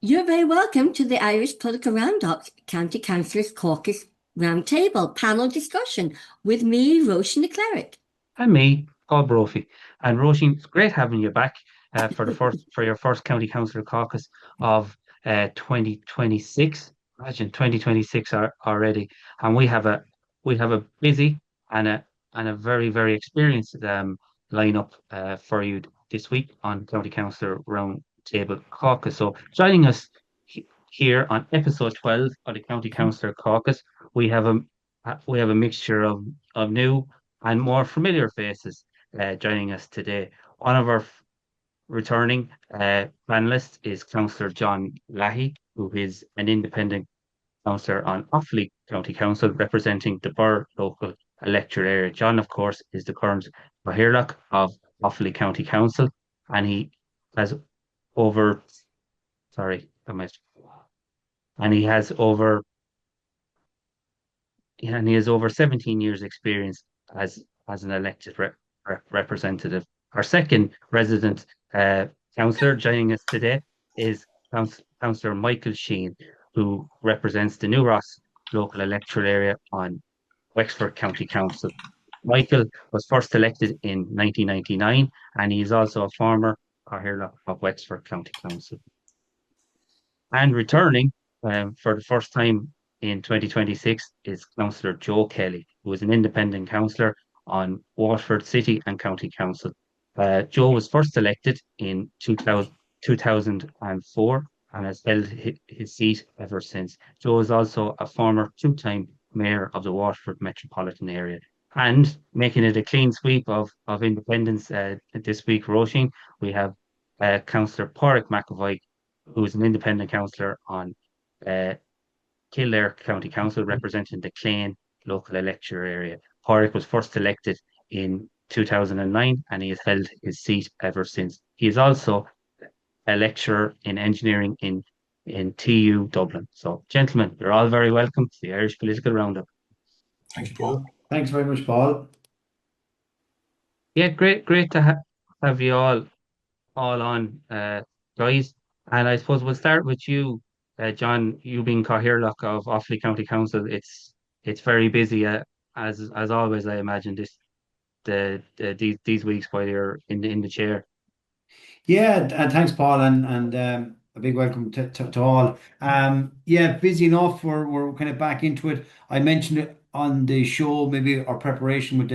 You're very welcome to the Irish Political Roundup County Councillors Caucus Roundtable panel discussion with me, Roisin the Cleric. And me, Paul Brophy. And Roisin, it's great having you back for your first County Councillor caucus of 2026. Imagine 2026 already, and we have a busy and a very experienced lineup for you this week on County Councillor Round Table Caucus. So joining us here on episode 12 of the County Councillor Caucus, we have a mixture of new and more familiar faces joining us today. One of our returning panelists is Councillor John Leahy, who is an independent councillor on Offaly County Council, representing the Birr local electorate area. John, of course, is the current Cathaoirleach of Offaly County Council, and he has over, sorry, and he has over, and he has over 17 years experience as an elected representative. Our second resident councillor joining us today is Councillor Michael Sheen, who represents the New Ross local electoral area on Wexford County Council. Michael was first elected in 1999, and he is also a former Cathaoirleach of Wexford County Council. And returning for the first time in 2026 is Councillor Joe Kelly, who is an independent councillor on Waterford City and County Council. Joe was first elected in 2004 and has held his seat ever since. Joe is also a former two-time mayor of the Waterford metropolitan area. And making it a clean sweep of independence this week, Roisin, we have Councillor Pádraig McAvoy, who is an independent councillor on uh, Kildare County Council, representing the Cllr local electoral area. Pádraig was first elected in 2009 and he has held his seat ever since. He is also a lecturer in engineering in TU Dublin. So, gentlemen, you're all very welcome to the Irish Political Roundup. Thank you, Paul. Thanks very much, Paul. Yeah, great to have you all on, guys. And I suppose we'll start with you, John. You being Cathaoirleach of Offaly County Council, it's very busy, as always. I imagine these weeks while you're in the chair. Yeah, and thanks, Paul, and a big welcome to all. Yeah, busy enough. We're kind of back into it. I mentioned it on the show, maybe our preparation with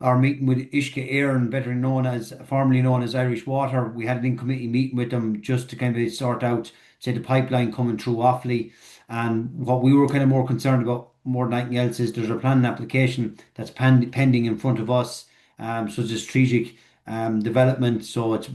our meeting with Cllr, better known as formerly known as Irish Water. We had an in committee meeting with them just to kind of sort out, say, the pipeline coming through Offaly. And what we were kind of more concerned about more than anything else is there's a planning application that's pending in front of us. So it's a strategic development. So it's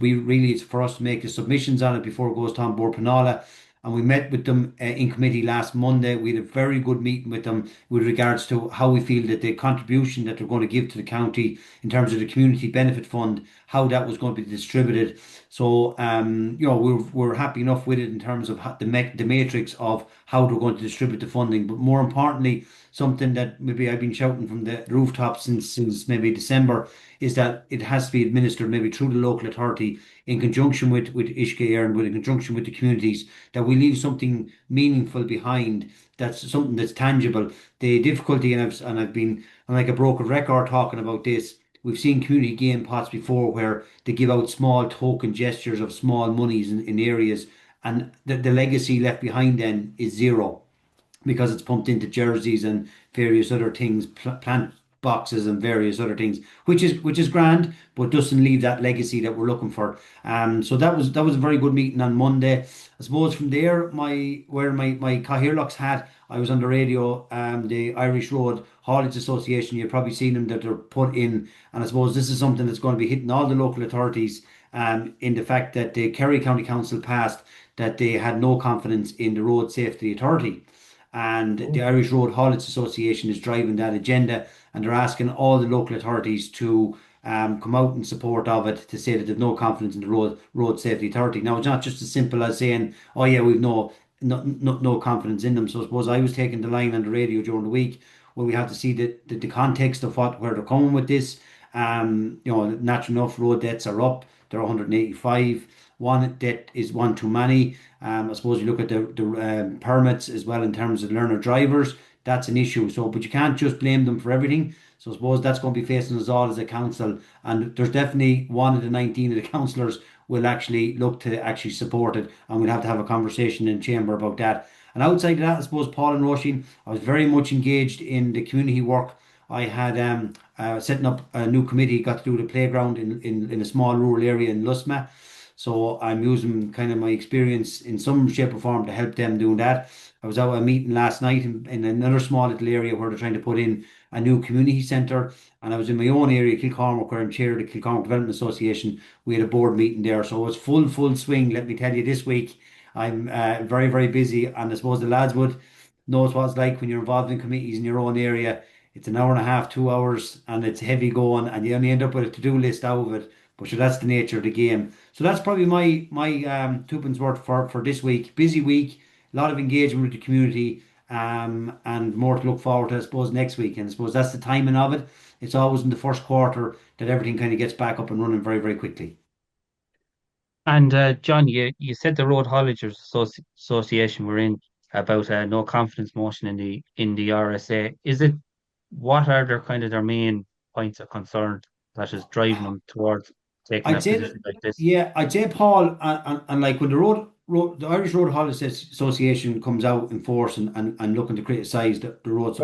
for us to make the submissions on it before it goes to on board Penala. And we met with them in committee last Monday. We had a very good meeting with them with regards to how we feel that the contribution that they're going to give to the county in terms of the community benefit fund, how that was going to be distributed. So, we're happy enough with it in terms of the matrix of how they're going to distribute the funding. But more importantly, something that maybe I've been shouting from the rooftop since maybe December is that it has to be administered maybe through the local authority in conjunction with Cllr and in conjunction with the communities, that we leave something meaningful behind. That's something that's tangible. The difficulty, I'm like a broken record talking about this. We've seen community gain pots before where they give out small token gestures of small monies in areas, and the legacy left behind then is zero because it's pumped into jerseys and various other things, plant boxes and various other things, which is grand, but doesn't leave that legacy that we're looking for. So that was a very good meeting on Monday. I suppose from there, wearing my Cathaoirleach's hat, I was on the radio, the Irish Road Haulage Association. You've probably seen them that they're put in, and I suppose this is something that's going to be hitting all the local authorities. In the fact that the Kerry County Council passed that they had no confidence in the Road Safety Authority. And the Irish Road Haulage Association is driving that agenda, and they're asking all the local authorities to come out in support of it, to say that they've no confidence in the Road Safety Authority. Now, it's not just as simple as saying, "Oh yeah, we've no confidence in them." So I suppose I was taking the line on the radio during the week where we had to see the context of where they're coming with this. Natural enough, road deaths are up. They're 185. one debt is one too many. I suppose you look at the permits as well in terms of learner drivers. That's an issue. So, but you can't just blame them for everything. So I suppose that's going to be facing us all as a council. And there's definitely one of the 19 of the councillors will actually look to actually support it. And we'll have to have a conversation in chamber about that. And outside of that, I suppose Paul and Roisin, I was very much engaged in the community work. I had setting up a new committee, got to do the playground in a small rural area in Lusma. So I'm using kind of my experience in some shape or form to help them doing that. I was out at a meeting last night in another small little area where they're trying to put in a new community centre. And I was in my own area, Kilcormac, where I'm chair of the Kilcormac Development Association. We had a board meeting there. So it was full swing, let me tell you, this week. I'm very, very busy. And I suppose the lads would knows what it's like when you're involved in committees in your own area. It's an hour and a half, 2 hours, and it's heavy going, and you only end up with a to-do list out of it. But sure, that's the nature of the game. So that's probably my twopence worth for this week. Busy week, a lot of engagement with the community, and more to look forward to, I suppose, next week. And I suppose that's the timing of it. It's always in the first quarter that everything kind of gets back up and running very, very quickly. And John, you said the Road Haulagers Association were in about a no confidence motion in the RSA. Is it what are their main points of concern that is driving them towards taking a I'd say that, position like this? yeah, I'd say Paul, and like when the Irish Road Haulage Association comes out in force and looking to criticise the Road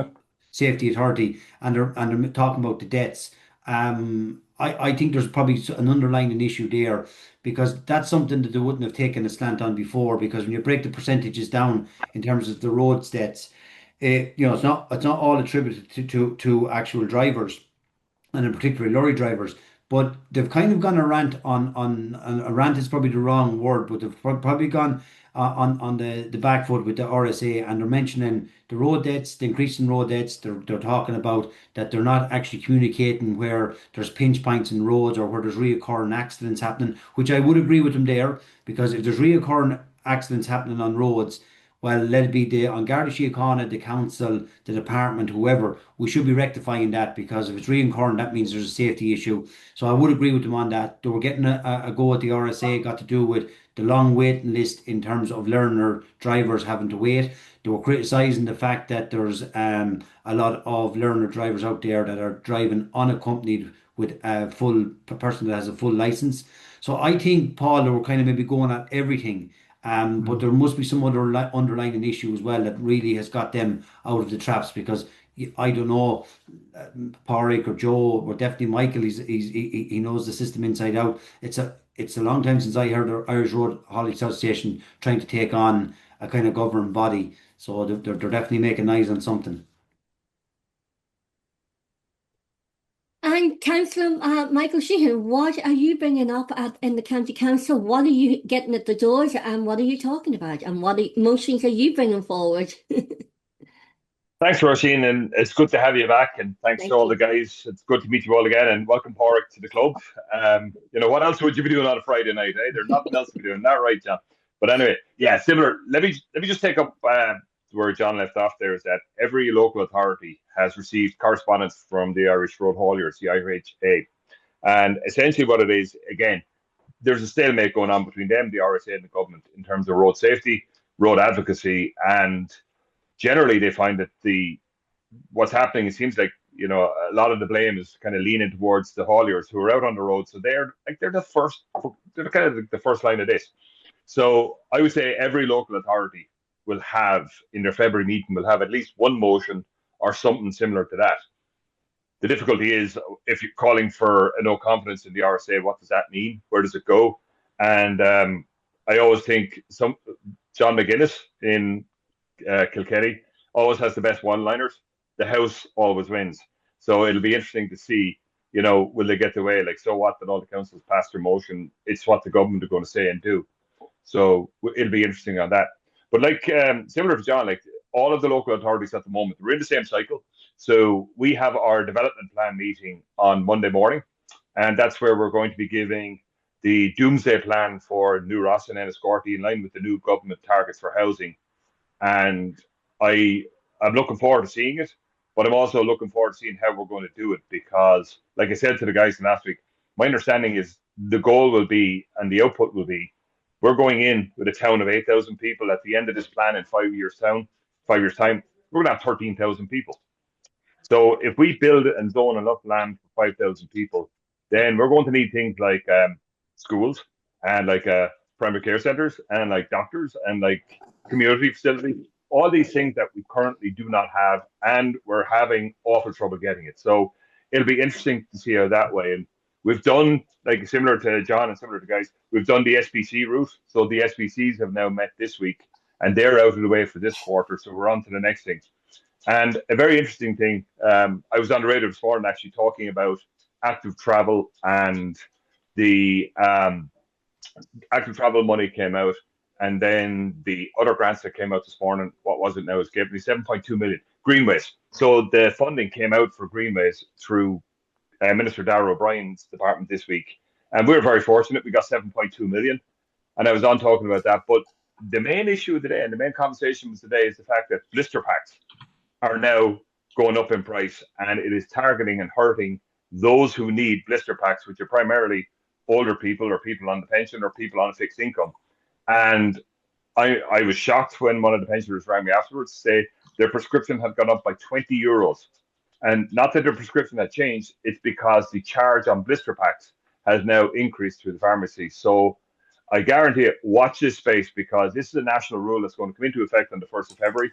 Safety Authority, and they're talking about the debts. I think there's probably an underlying issue there, because that's something that they wouldn't have taken a slant on before. Because when you break the percentages down in terms of the road debts, it's not all attributed to actual drivers, and in particular lorry drivers. But they've kind of gone a rant on a rant is probably the wrong word, but they've probably gone on the back foot with the RSA, and they're mentioning the road debts, the increase in road debts. They're talking about that they're not actually communicating where there's pinch points in roads or where there's reoccurring accidents happening, which I would agree with them there, because if there's reoccurring accidents happening on roads, well, let it be the on Garda Síochána, the council, the department, whoever, we should be rectifying that, because if it's reoccurring, that means there's a safety issue. So I would agree with them on that. They were getting a go at the RSA, got to do with the long waiting list in terms of learner drivers having to wait. They were criticising the fact that there's a lot of learner drivers out there that are driving unaccompanied with a full person that has a full license. So I think, Paul, they were kind of maybe going at everything. But there must be some other underlying issue as well that really has got them out of the traps, because I don't know, Pádraig or Joe, or definitely Michael. He knows the system inside out. It's a long time since I heard the Irish Road Haulage Association trying to take on a kind of governing body. So they're definitely making eyes on something. And Councillor Michael Sheehan, what are you bringing up in the county council? What are you getting at the doors, and what are you talking about, and what motions are you bringing forward? Thanks, Roisin, and it's good to have you back. And thanks Thank to all you. the guys. It's good to meet you all again, and welcome Pádraig to the club. What else would you be doing on a Friday night? Eh? There's nothing else to be doing. Not right, John. But anyway, yeah, similar. Let me just take up where John left off. There is that every local authority has received correspondence from the Irish Road Hauliers, the IRHA, and essentially what it is, again, there's a stalemate going on between them, the RSA, and the government in terms of road safety, road advocacy, and generally they find that what's happening, it seems like a lot of the blame is kind of leaning towards the hauliers who are out on the road. So they're kind of the first line of this. So I would say every local authority will have in their February meeting will have at least one motion or something similar to that. The difficulty is, if you're calling for a no confidence in the RSA, what does that mean? Where does it go? And I always think John McGuinness in Kilkenny always has the best one-liners. The house always wins. So it'll be interesting to see, will they get the way? Like, so what that all the councils passed their motion? It's what the government are going to say and do. So it'll be interesting on that. But like similar to John, like all of the local authorities at the moment, we're in the same cycle. So we have our development plan meeting on Monday morning, and that's where we're going to be giving the doomsday plan for New Ross and Enniscorthy in line with the new government targets for housing. And I'm looking forward to seeing it, but I'm also looking forward to seeing how we're going to do it, because, like I said to the guys last week, my understanding is the goal will be and the output will be we're going in with a town of 8,000 people. At the end of this plan in 5 years' time, we're going to have 13,000 people. So if we build and zone enough land for 5,000 people, then we're going to need things like schools and like primary care centres and like doctors and like community facilities, all these things that we currently do not have, and we're having awful trouble getting it. So it'll be interesting to see how that way. And we've done, like similar to John and similar to guys, we've done the SPC route. So the SPCs have now met this week and they're out of the way for this quarter. So we're on to the next thing. And a very interesting thing, I was on the radio this morning actually talking about active travel, and the active travel money came out, and then the other grants that came out this morning, what was it now? It's given me 7.2 million greenways. So the funding came out for greenways through Minister Darragh O'Brien's department this week, and we were very fortunate. We got 7.2 million, and I was on talking about that. But the main issue today, and the main conversation was today, is the fact that blister packs are now going up in price, and it is targeting and hurting those who need blister packs, which are primarily older people or people on the pension or people on a fixed income. And I was shocked when one of the pensioners rang me afterwards to say their prescription had gone up by 20 euros. And not that their prescription had changed, it's because the charge on blister packs has now increased through the pharmacy. So I guarantee it, watch this space, because this is a national rule that's going to come into effect on the 1st of February.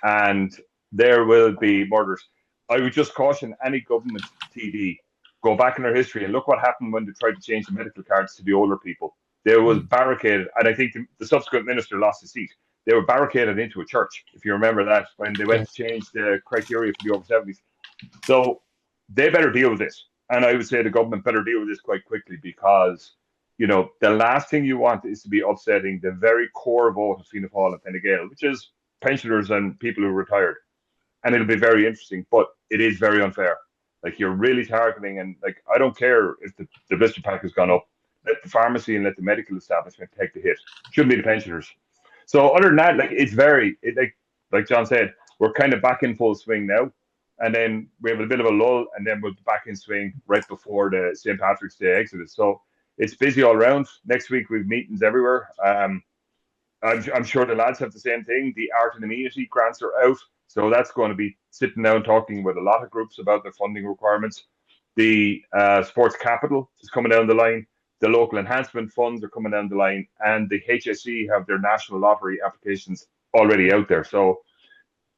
And there will be murders. I would just caution any government TD, go back in their history and look what happened when they tried to change the medical cards to the older people. There was barricaded, and I think the subsequent minister lost his seat. They were barricaded into a church, if you remember that, when they went to change the criteria for the over 70s. So they better deal with this. And I would say the government better deal with this quite quickly, because, you know, the last thing you want is to be upsetting the very core vote of Fianna Fáil and Fine Gael, which is pensioners and people who are retired. And it'll be very interesting, but it is very unfair. Like, you're really targeting, and like, I don't care if the blister pack has gone up. Let the pharmacy and let the medical establishment take the hit. Shouldn't be the pensioners. So other than that, like, it's very, like John said, we're kind of back in full swing now. And then we have a bit of a lull, and then we'll be back in swing right before the St. Patrick's Day exodus. So it's busy all around. Next week, we have meetings everywhere. I'm sure the lads have the same thing. The art and amenity grants are out. So that's going to be sitting down talking with a lot of groups about their funding requirements. The sports capital is coming down the line. The local enhancement funds are coming down the line. And the HSE have their national lottery applications already out there. So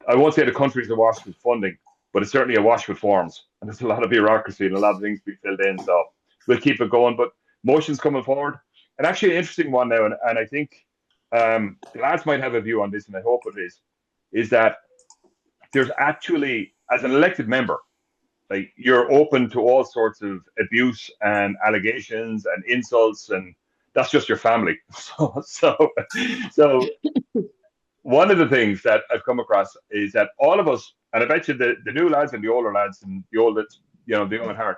I won't say the country's awash with funding, but it's certainly awash with forms. And there's a lot of bureaucracy and a lot of things to be filled in. So we'll keep it going. But motion's coming forward. And actually an interesting one now, and I think the lads might have a view on this, and I hope it is that there's actually, as an elected member, like, you're open to all sorts of abuse and allegations and insults, and that's just your family. So one of the things that I've come across is that all of us, and I bet you the new lads and the older lads and the old, you know, the young at heart,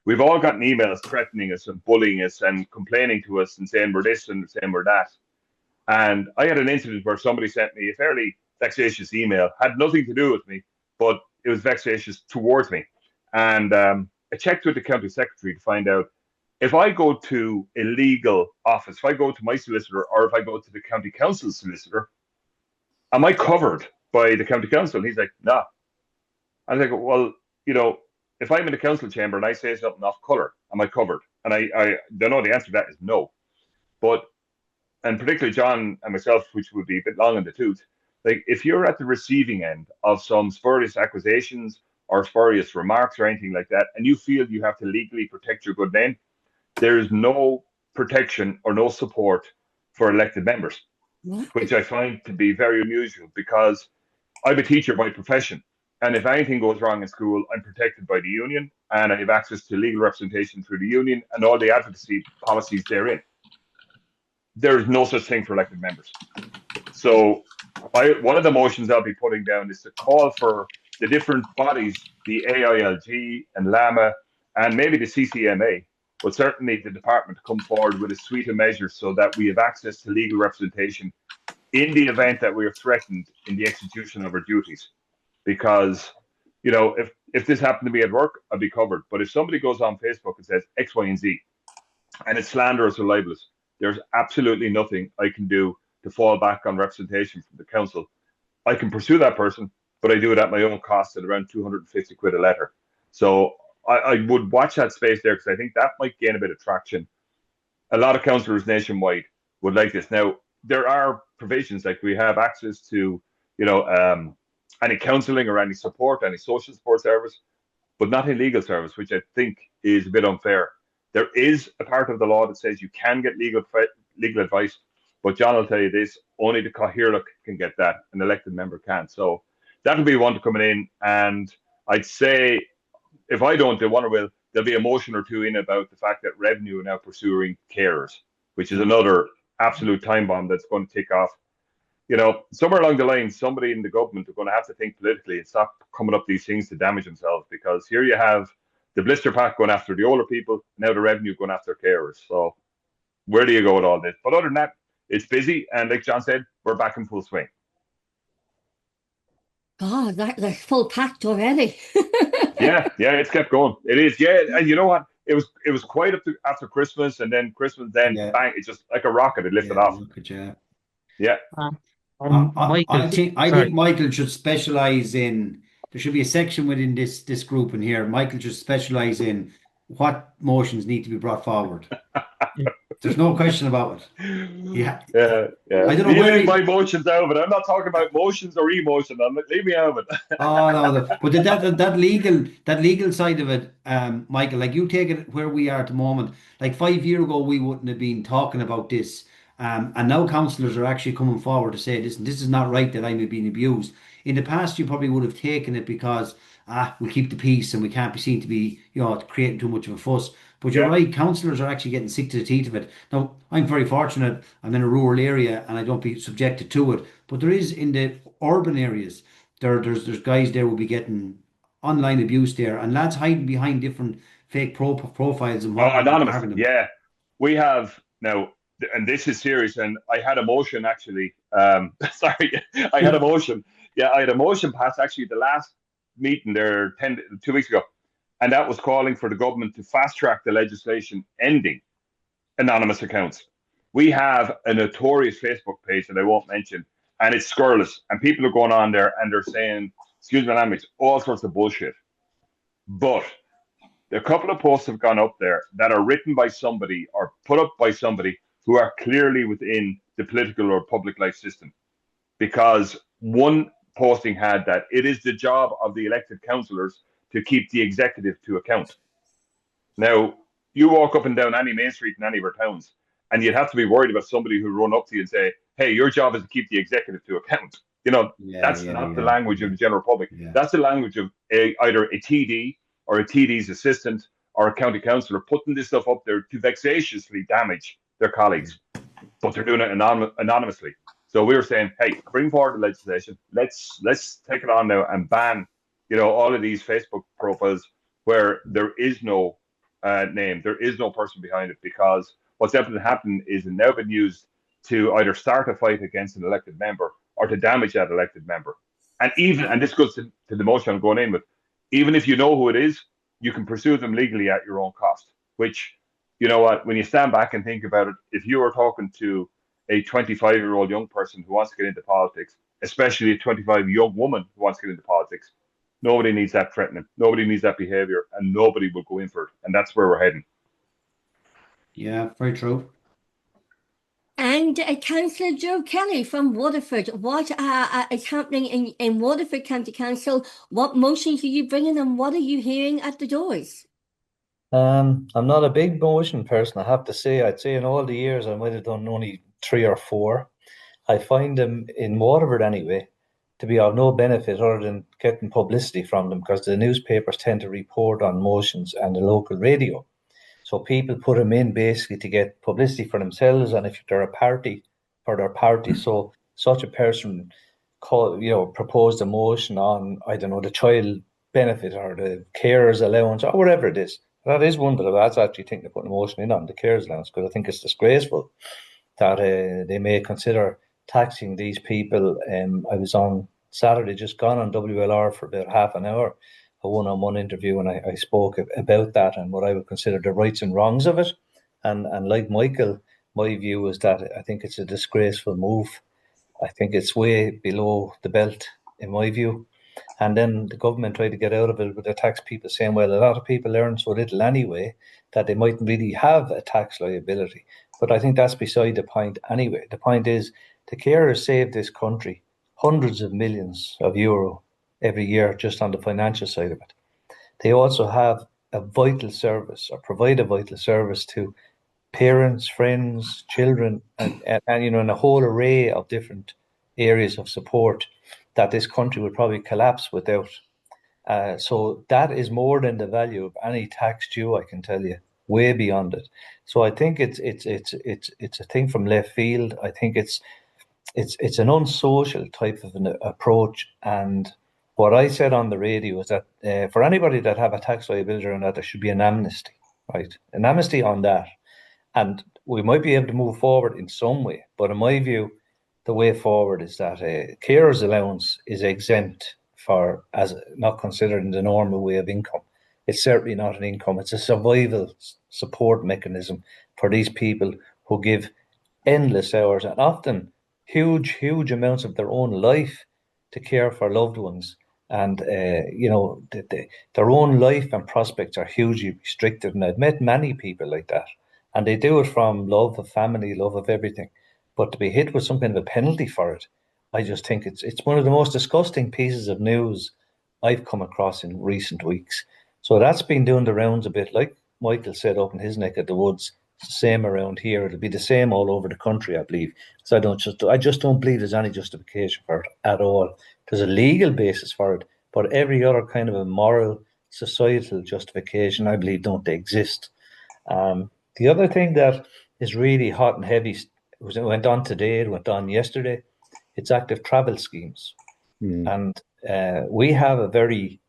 we've all gotten emails threatening us and bullying us and complaining to us and saying we're this and saying we're that. And I had an incident where somebody sent me a fairly vexatious email, had nothing to do with me, but it was vexatious towards me. And I checked with the county secretary to find out, if I go to a legal office, if I go to my solicitor, or if I go to the county council solicitor, am I covered by the county council? And he's like, nah. I was like, well, you know, if I'm in the council chamber and I say something off colour, am I covered? And I don't know, the answer to that is no. But, and particularly John and myself, which would be a bit long in the tooth, like, if you're at the receiving end of some spurious accusations or spurious remarks or anything like that, and you feel you have to legally protect your good name, there is no protection or no support for elected members, which I find to be very unusual, because I'm a teacher by profession. And if anything goes wrong in school, I'm protected by the union, and I have access to legal representation through the union and all the advocacy policies therein. There is no such thing for elected members. So one of the motions I'll be putting down is to call for the different bodies, the AILG and LAMA, and maybe the CCMA, but certainly the department, to come forward with a suite of measures so that we have access to legal representation in the event that we are threatened in the execution of our duties. Because, you know, if this happened to me at work, I'd be covered. But if somebody goes on Facebook and says X, Y, and Z, and it's slanderous or libelous, there's absolutely nothing I can do to fall back on representation from the council. I can pursue that person, but I do it at my own cost at around 250 quid a letter. So I would watch that space there, because I think that might gain a bit of traction. A lot of councillors nationwide would like this. Now, there are provisions, like we have access to, any counselling or any support, any social support service, but not in legal service, which I think is a bit unfair. There is a part of the law that says you can get legal advice, but John will tell you this, only the Cathaoirleach can get that, an elected member can't. So that'll be one to coming in, and I'd say, if I don't do one, or will, there'll be a motion or two in about the fact that Revenue are now pursuing carers, which is another absolute time bomb that's going to tick off. Somewhere along the line, somebody in the government are going to have to think politically and stop coming up these things to damage themselves, because here you have the blister pack going after the older people, now the Revenue going after carers. So where do you go with all this? But other than that, it's busy, and like John said, we're back in full swing. God, they're full packed already. yeah, it's kept going. It is, yeah. And you know what? It was quite up to after Christmas, and then bang, it's just like a rocket. It lifted off. Yeah. I think Michael should specialize in. There should be a section within this group in here. Michael should specialize in what motions need to be brought forward. There's no question about it. Yeah. I don't know where my motions out, but I'm not talking about motions or emotion. Leave me out of it. Oh no, but that legal side of it, Michael, like you take it where we are at the moment. Like 5 years ago, we wouldn't have been talking about this. And now councillors are actually coming forward to say, listen, this is not right that I'm being abused. In the past, you probably would have taken it because we keep the peace and we can't be seen to be, creating too much of a fuss. But you're right, councillors are actually getting sick to the teeth of it. Now, I'm very fortunate. I'm in a rural area and I don't be subjected to it. But there is, in the urban areas, there's guys there will be getting online abuse there, and lads hiding behind different fake profiles and anonymous. Yeah, we have now, and this is serious. And I had a motion actually. Sorry, I had a motion. Yeah, I had a motion passed actually the last meeting there 2 weeks ago. And that was calling for the government to fast track the legislation ending anonymous accounts. We have a notorious Facebook page that I won't mention, and it's scurrilous. And people are going on there and they're saying, excuse my language, all sorts of bullshit. But a couple of posts have gone up there that are written by somebody or put up by somebody who are clearly within the political or public life system. Because one posting had that it is the job of the elected councillors to keep the executive to account. Now, you walk up and down any main street in any of our towns, and you'd have to be worried about somebody who run up to you and say, hey, your job is to keep the executive to account. That's not the language of the general public. Yeah. That's the language of either a TD or a TD's assistant or a county councillor putting this stuff up there to vexatiously damage their colleagues. But they're doing it anonymously. So we were saying, hey, bring forward the legislation. Let's take it on now and ban all of these Facebook profiles where there is no name, there is no person behind it, because what's happened is it now been used to either start a fight against an elected member or to damage that elected member. And this goes to the motion I'm going in with, even if you know who it is, you can pursue them legally at your own cost, which, when you stand back and think about it, if you were talking to a 25-year-old young person who wants to get into politics, especially a 25-year-old young woman who wants to get into politics, nobody needs that threatening. Nobody needs that behaviour, and nobody will go in for it. And that's where we're heading. Yeah, very true. And Councillor Joe Kelly from Waterford, what is happening in Waterford County Council? What motions are you bringing, and what are you hearing at the doors? I'm not a big motion person, I have to say. I'd say in all the years I might have done only 3 or 4. I find them in Waterford anyway to be of no benefit other than getting publicity from them, because the newspapers tend to report on motions and the local radio. So people put them in basically to get publicity for themselves, and if they're a party, for their party. So such a person proposed a motion on, I don't know, the child benefit or the carers allowance or whatever it is. That is one that I've actually think they're putting a motion in on, the carers allowance, because I think it's disgraceful that they may consider taxing these people. I was on Saturday, just gone on WLR for about half an hour, a one-on-one interview, and I spoke about that and what I would consider the rights and wrongs of it. And like Michael, my view is that I think it's a disgraceful move. I think it's way below the belt, in my view. And then the government tried to get out of it with the tax people saying, well, a lot of people earn so little anyway that they mightn't really have a tax liability. But I think that's beside the point anyway. The point is the carers save this country hundreds of millions of euro every year just on the financial side of it. They also have a vital service, or provide a vital service to parents, friends, children, and you know, in a whole array of different areas of support that this country would probably collapse without. So that is more than the value of any tax due, I can tell you, way beyond it. So I think it's a thing from left field. I think it's an unsocial type of an approach. And what I said on the radio is that for anybody that have a tax liability on that, there should be an amnesty, right? An amnesty on that. And we might be able to move forward in some way. But in my view, the way forward is that a carer's allowance is exempt for, as not considered in the normal way of income. It's certainly not an income. It's a survival support mechanism for these people who give endless hours and often huge amounts of their own life to care for loved ones. And, you know, their own life and prospects are hugely restricted. And I've met many people like that. And they do it from love of family, love of everything. But to be hit with some kind of a penalty for it, I just think it's one of the most disgusting pieces of news I've come across in recent weeks. So that's been doing the rounds a bit, like Michael said up in his neck of the woods. It's the same around here. It'll be the same all over the country, I believe. So I just don't believe there's any justification for it at all. There's a legal basis for it, but every other kind of a moral, societal justification, I believe, don't exist. The other thing that is really hot and heavy was it went on today, it went on yesterday. It's active travel schemes. And we have a very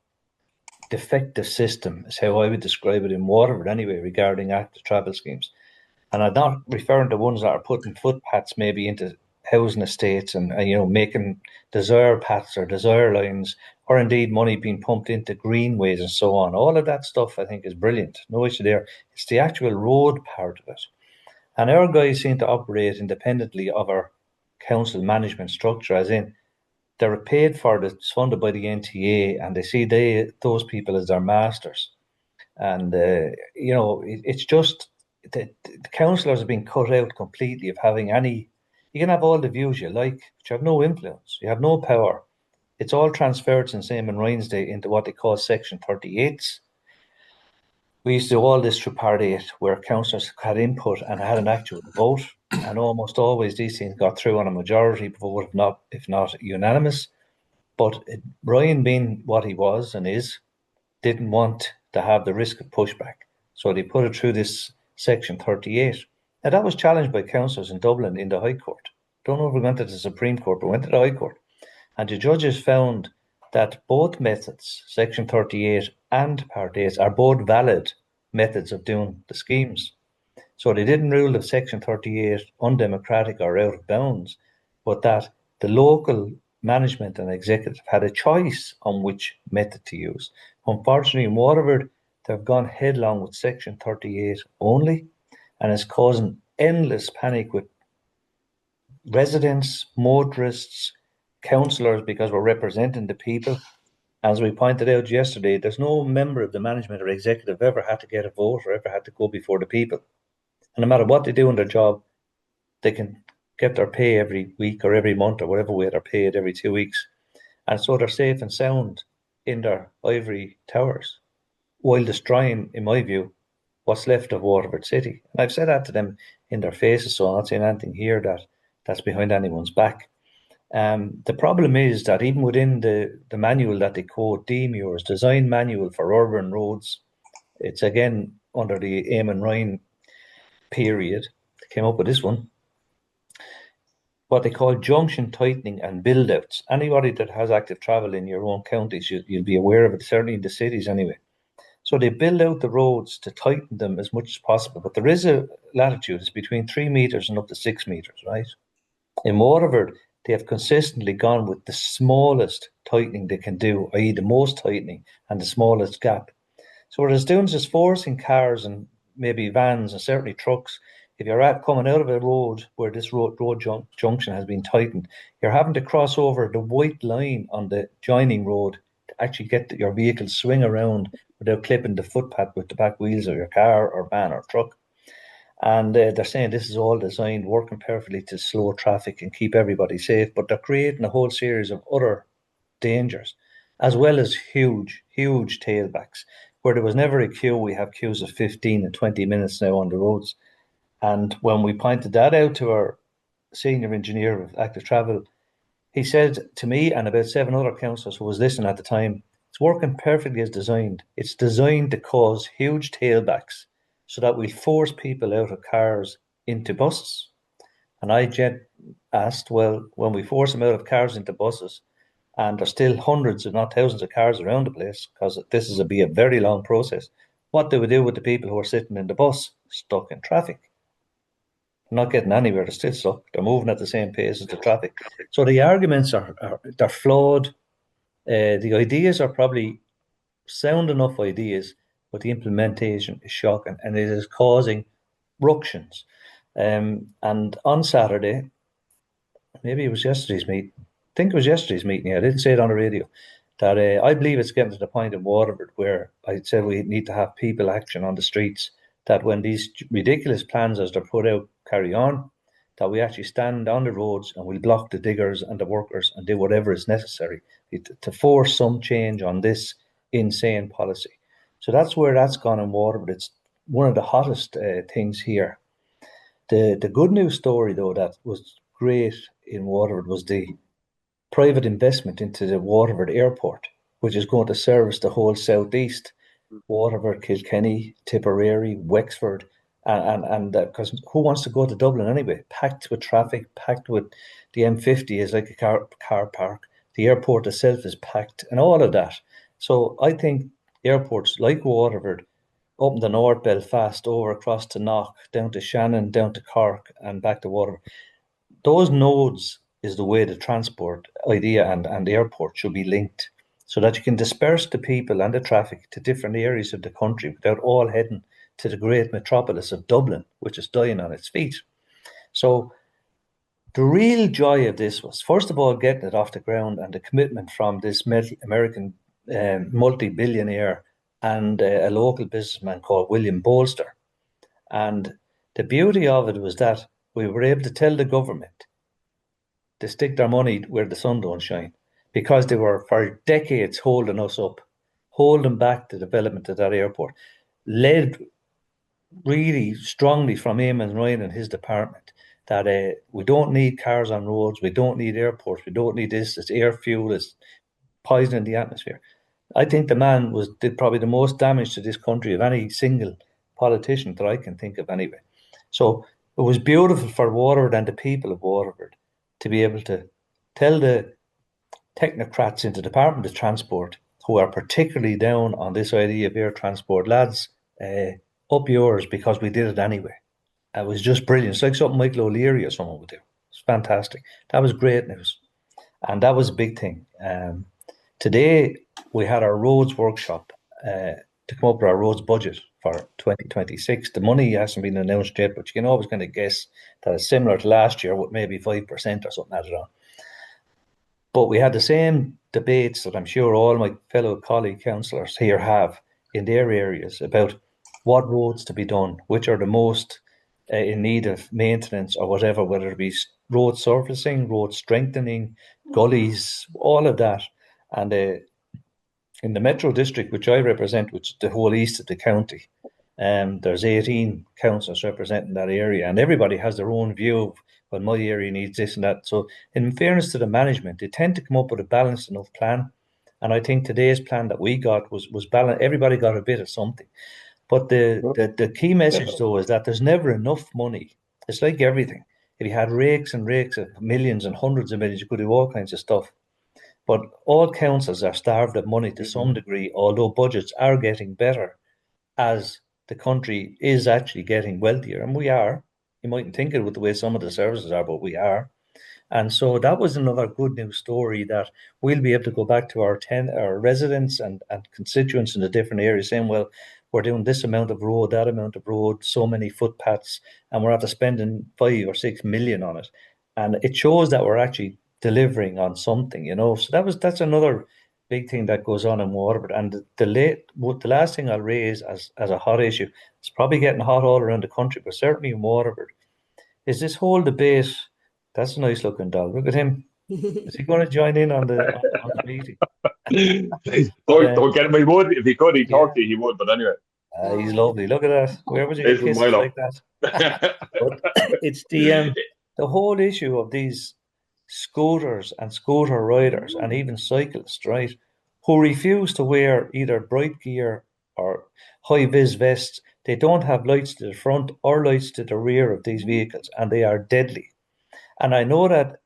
defective system, is how I would describe it in Waterford anyway, regarding active travel schemes. And I'm not referring to ones that are putting footpaths maybe into housing estates and you know, making desire paths or desire lines, or indeed money being pumped into greenways and so on. All of that stuff I think is brilliant. No issue there. It's the actual road part of it. And our guys seem to operate independently of our council management structure, as in they're paid for, it's funded by the NTA, and they see those people as their masters. And, you know, it's just the councillors have been cut out completely of having any. You can have all the views you like, but you have no influence. You have no power. It's all transferred since Eamon Ryan's day into what they call Section 38s. We used to do all this through Part 8, where councillors had input and had an actual vote, and almost always these things got through on a majority vote, if not unanimous. But Ryan, being what he was and is, didn't want to have the risk of pushback, so they put it through this Section 38. Now that was challenged by councillors in Dublin in the High Court. Don't know if we went to the Supreme Court, but went to the High Court. And the judges found that both methods, Section 38 and Part 8, are both valid methods of doing the schemes. So they didn't rule that Section 38 undemocratic or out of bounds, but that the local management and executive had a choice on which method to use. Unfortunately, in Waterford, they've gone headlong with Section 38 only, and it's causing endless panic with residents, motorists, councillors, because we're representing the people. As we pointed out yesterday, there's no member of the management or executive ever had to get a vote or ever had to go before the people. And no matter what they do in their job, they can get their pay every week or every month or whatever way they're paid every 2 weeks. And so they're safe and sound in their ivory towers, while destroying, in my view, what's left of Waterford City. And I've said that to them in their faces, so I'm not saying anything here that's behind anyone's back. The problem is that even within the manual that they quote, DMUR's Design Manual for Urban Roads, it's again under the Eamon Ryan period, they came up with this one, what they call junction tightening and build-outs. Anybody that has active travel in your own counties, you'll be aware of it, certainly in the cities anyway. So they build out the roads to tighten them as much as possible, but there is a latitude, it's between 3 metres and up to 6 metres, right? In Waterford, they have consistently gone with the smallest tightening they can do, i.e. the most tightening and the smallest gap. So what it's doing is forcing cars and maybe vans and certainly trucks if you're coming out of a road where this road junction has been tightened, you're having to cross over the white line on the joining road to actually get your vehicle swing around without clipping the footpath with the back wheels of your car or van or truck. And they're saying this is all designed, working perfectly to slow traffic and keep everybody safe, but they're creating a whole series of other dangers, as well as huge tailbacks. Where there was never a queue, we have queues of 15 and 20 minutes now on the roads. And when we pointed that out to our senior engineer of active travel, he said to me and about 7 other councillors who was listening at the time, it's working perfectly as designed. It's designed to cause huge tailbacks so that we force people out of cars into buses. And I asked, well, when we force them out of cars into buses, and there's still hundreds, if not thousands of cars around the place, because this is be a very long process, what do we do with the people who are sitting in the bus, stuck in traffic? Not getting anywhere, they're still stuck. They're moving at the same pace as the traffic. So the arguments they're flawed. The ideas are probably sound enough ideas, but the implementation is shocking, and it is causing ructions. And on Saturday, maybe it was yesterday's meeting. I think it was yesterday's meeting. Yeah, I didn't say it on the radio. That I believe it's getting to the point in Waterford where I said we need to have people action on the streets. That when these ridiculous plans as they're put out carry on, that we actually stand on the roads and we'll block the diggers and the workers and do whatever is necessary to force some change on this insane policy. So that's where that's gone in Waterford. It's one of the hottest things here. The good news story, though, that was great in Waterford was the private investment into the Waterford airport, which is going to service the whole southeast. Waterford, Kilkenny, Tipperary, Wexford, and because who wants to go to Dublin anyway? Packed with traffic, packed with the M50 is like a car park. The airport itself is packed, and all of that. So I think airports like Waterford, up in the north, Belfast, over across to Knock, down to Shannon, down to Cork, and back to Waterford. Those nodes is the way the transport idea and the airport should be linked, so that you can disperse the people and the traffic to different areas of the country without all heading to the great metropolis of Dublin, which is dying on its feet. So the real joy of this was, first of all, getting it off the ground and the commitment from this American multi-billionaire and a local businessman called William Bolster. And the beauty of it was that we were able to tell the government to stick their money where the sun don't shine, because they were for decades holding us up, holding back the development of that airport, led really strongly from Eamon Ryan and his department that we don't need cars on roads, we don't need airports, we don't need this, it's air fuel, it's poisoning the atmosphere. I think the man did probably the most damage to this country of any single politician that I can think of anyway. So it was beautiful for Waterford and the people of Waterford to be able to tell the technocrats in the Department of Transport, who are particularly down on this idea of air transport, lads, up yours, because we did it anyway. It was just brilliant. It's like something Michael O'Leary or someone would do. It's fantastic. That was great news. And that was a big thing. Today, we had our roads workshop to come up with our roads budget for 2026. The money hasn't been announced yet, but you can always kind of guess that it's similar to last year with maybe 5% or something added on. But we had the same debates that I'm sure all my fellow colleague councillors here have in their areas about what roads to be done, which are the most in need of maintenance or whatever, whether it be road surfacing, road strengthening, gullies, all of that. And in the Metro District, which I represent, which is the whole east of the county, there's 18 councillors representing that area, and everybody has their own view of, well, my area needs this and that. So in fairness to the management, they tend to come up with a balanced enough plan. And I think today's plan that we got was balanced. Everybody got a bit of something. But the key message, though, is that there's never enough money. It's like everything. If you had rakes and rakes of millions and hundreds of millions, you could do all kinds of stuff. But all councils are starved of money to some degree, although budgets are getting better as the country is actually getting wealthier. And we are. You mightn't think it with the way some of the services are, but we are. And so that was another good news story, that we'll be able to go back to our residents and constituents in the different areas saying, well, we're doing this amount of road, that amount of road, so many footpaths, and we're after spending 5 or 6 million on it. And it shows that we're actually delivering on something, So that's another big thing that goes on in Waterford. And the last thing I'll raise as a hot issue, it's probably getting hot all around the country, but certainly in Waterford, is this whole debate. That's a nice looking dog. Look at him. Is he going to join in on the meeting? Don't get him. He would if he could. He'd talk to you. He would. But anyway, he's lovely. Look at that. Where was he This is kisses Milo. like that? But it's the whole issue of these scooters and scooter riders and even cyclists, right, who refuse to wear either bright gear or high vis vests. They don't have lights to the front or lights to the rear of these vehicles, and they are deadly. And I know that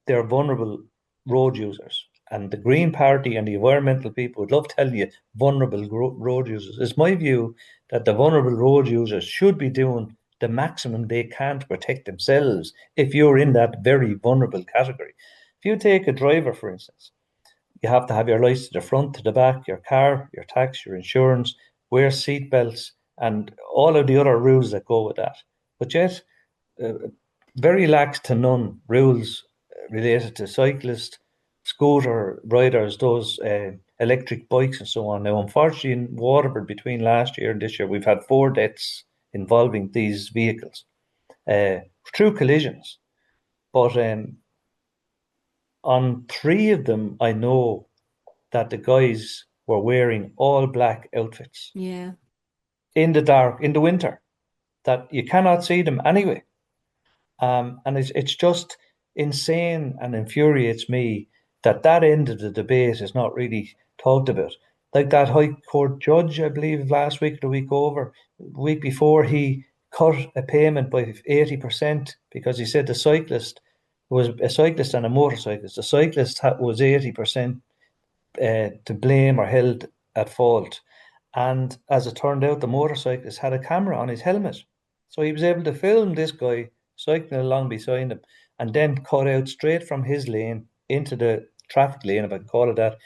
they're vulnerable road users, and the Green Party and the environmental people would love telling you vulnerable road users. It's my view that the vulnerable road users should be doing the maximum they can to protect themselves if you're in that very vulnerable category. If you take a driver, for instance, you have to have your lights to the front, to the back, your car, your tax, your insurance, wear seat belts, and all of the other rules that go with that. But yet, very lax to none rules related to cyclists, scooter riders, those electric bikes and so on. Now, unfortunately, in Waterford, between last year and this year, we've had 4 deaths involving these vehicles through collisions. But on 3 of them, I know that the guys were wearing all black outfits. Yeah. In the dark, in the winter, that you cannot see them anyway. And it's just insane and infuriates me that end of the debate is not really talked about. Like that High Court judge, I believe, last week or the week before, he cut a payment by 80% because he said the cyclist was a cyclist and a motorcyclist. The cyclist was 80% to blame or held at fault. And as it turned out, the motorcyclist had a camera on his helmet. So he was able to film this guy cycling along beside him and then cut out straight from his lane into the traffic lane, if I can call it that,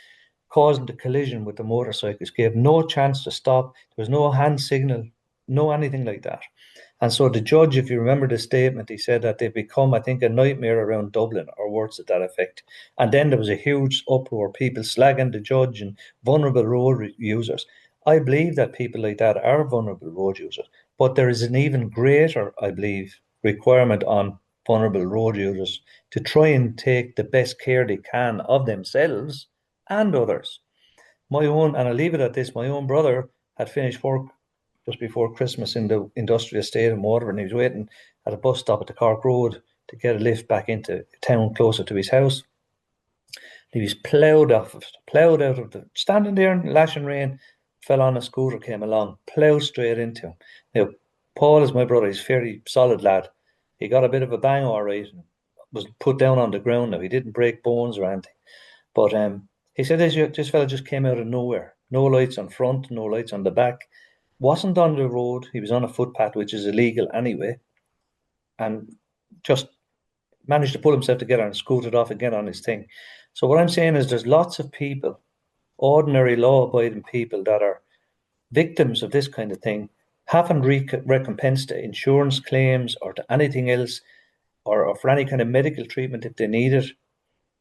causing the collision with the motorcyclist. Gave no chance to stop. There was no hand signal, no anything like that. And so the judge, if you remember the statement, he said that they've become, I think, a nightmare around Dublin, or words to that effect. And then there was a huge uproar, people slagging the judge and vulnerable road users. I believe that people like that are vulnerable road users, but there is an even greater, I believe, requirement on vulnerable road users to try and take the best care they can of themselves and others. My own, and I'll leave it at this, my own brother had finished work just before Christmas in the industrial estate in Waterford, and he was waiting at a bus stop at the Cork Road to get a lift back into town closer to his house. He was ploughed out of the, standing there in lashing rain, fell on a scooter, came along, ploughed straight into him. Now, Paul is my brother, he's a fairly solid lad. He got a bit of a bang all right, and was put down on the ground now. He didn't break bones or anything. But he said this fella just came out of nowhere. No lights on front, no lights on the back. Wasn't on the road. He was on a footpath, which is illegal anyway. And just managed to pull himself together and scooted off again on his thing. So what I'm saying is there's lots of people, ordinary law-abiding people, that are victims of this kind of thing, haven't recompensed to insurance claims or to anything else, or for any kind of medical treatment if they need it.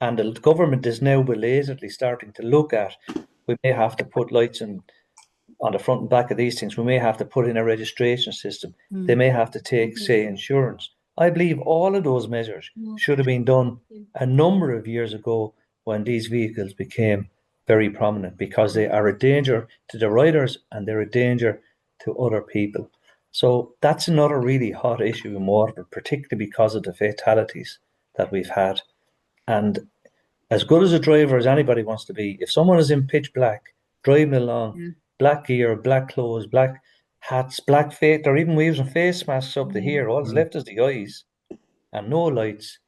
And the government is now belatedly starting to look at, we may have to put lights on the front and back of these things. We may have to put in a registration system. They may have to take, say, insurance. I believe all of those measures should have been done a number of years ago when these vehicles became very prominent, because they are a danger to the riders and they're a danger to other people. So that's another really hot issue in Waterford, particularly because of the fatalities that we've had. And as good as a driver as anybody wants to be, if someone is in pitch black, driving along, black gear, black clothes, black hats, black face, or even using face masks up to here, all that's left is the eyes and no lights,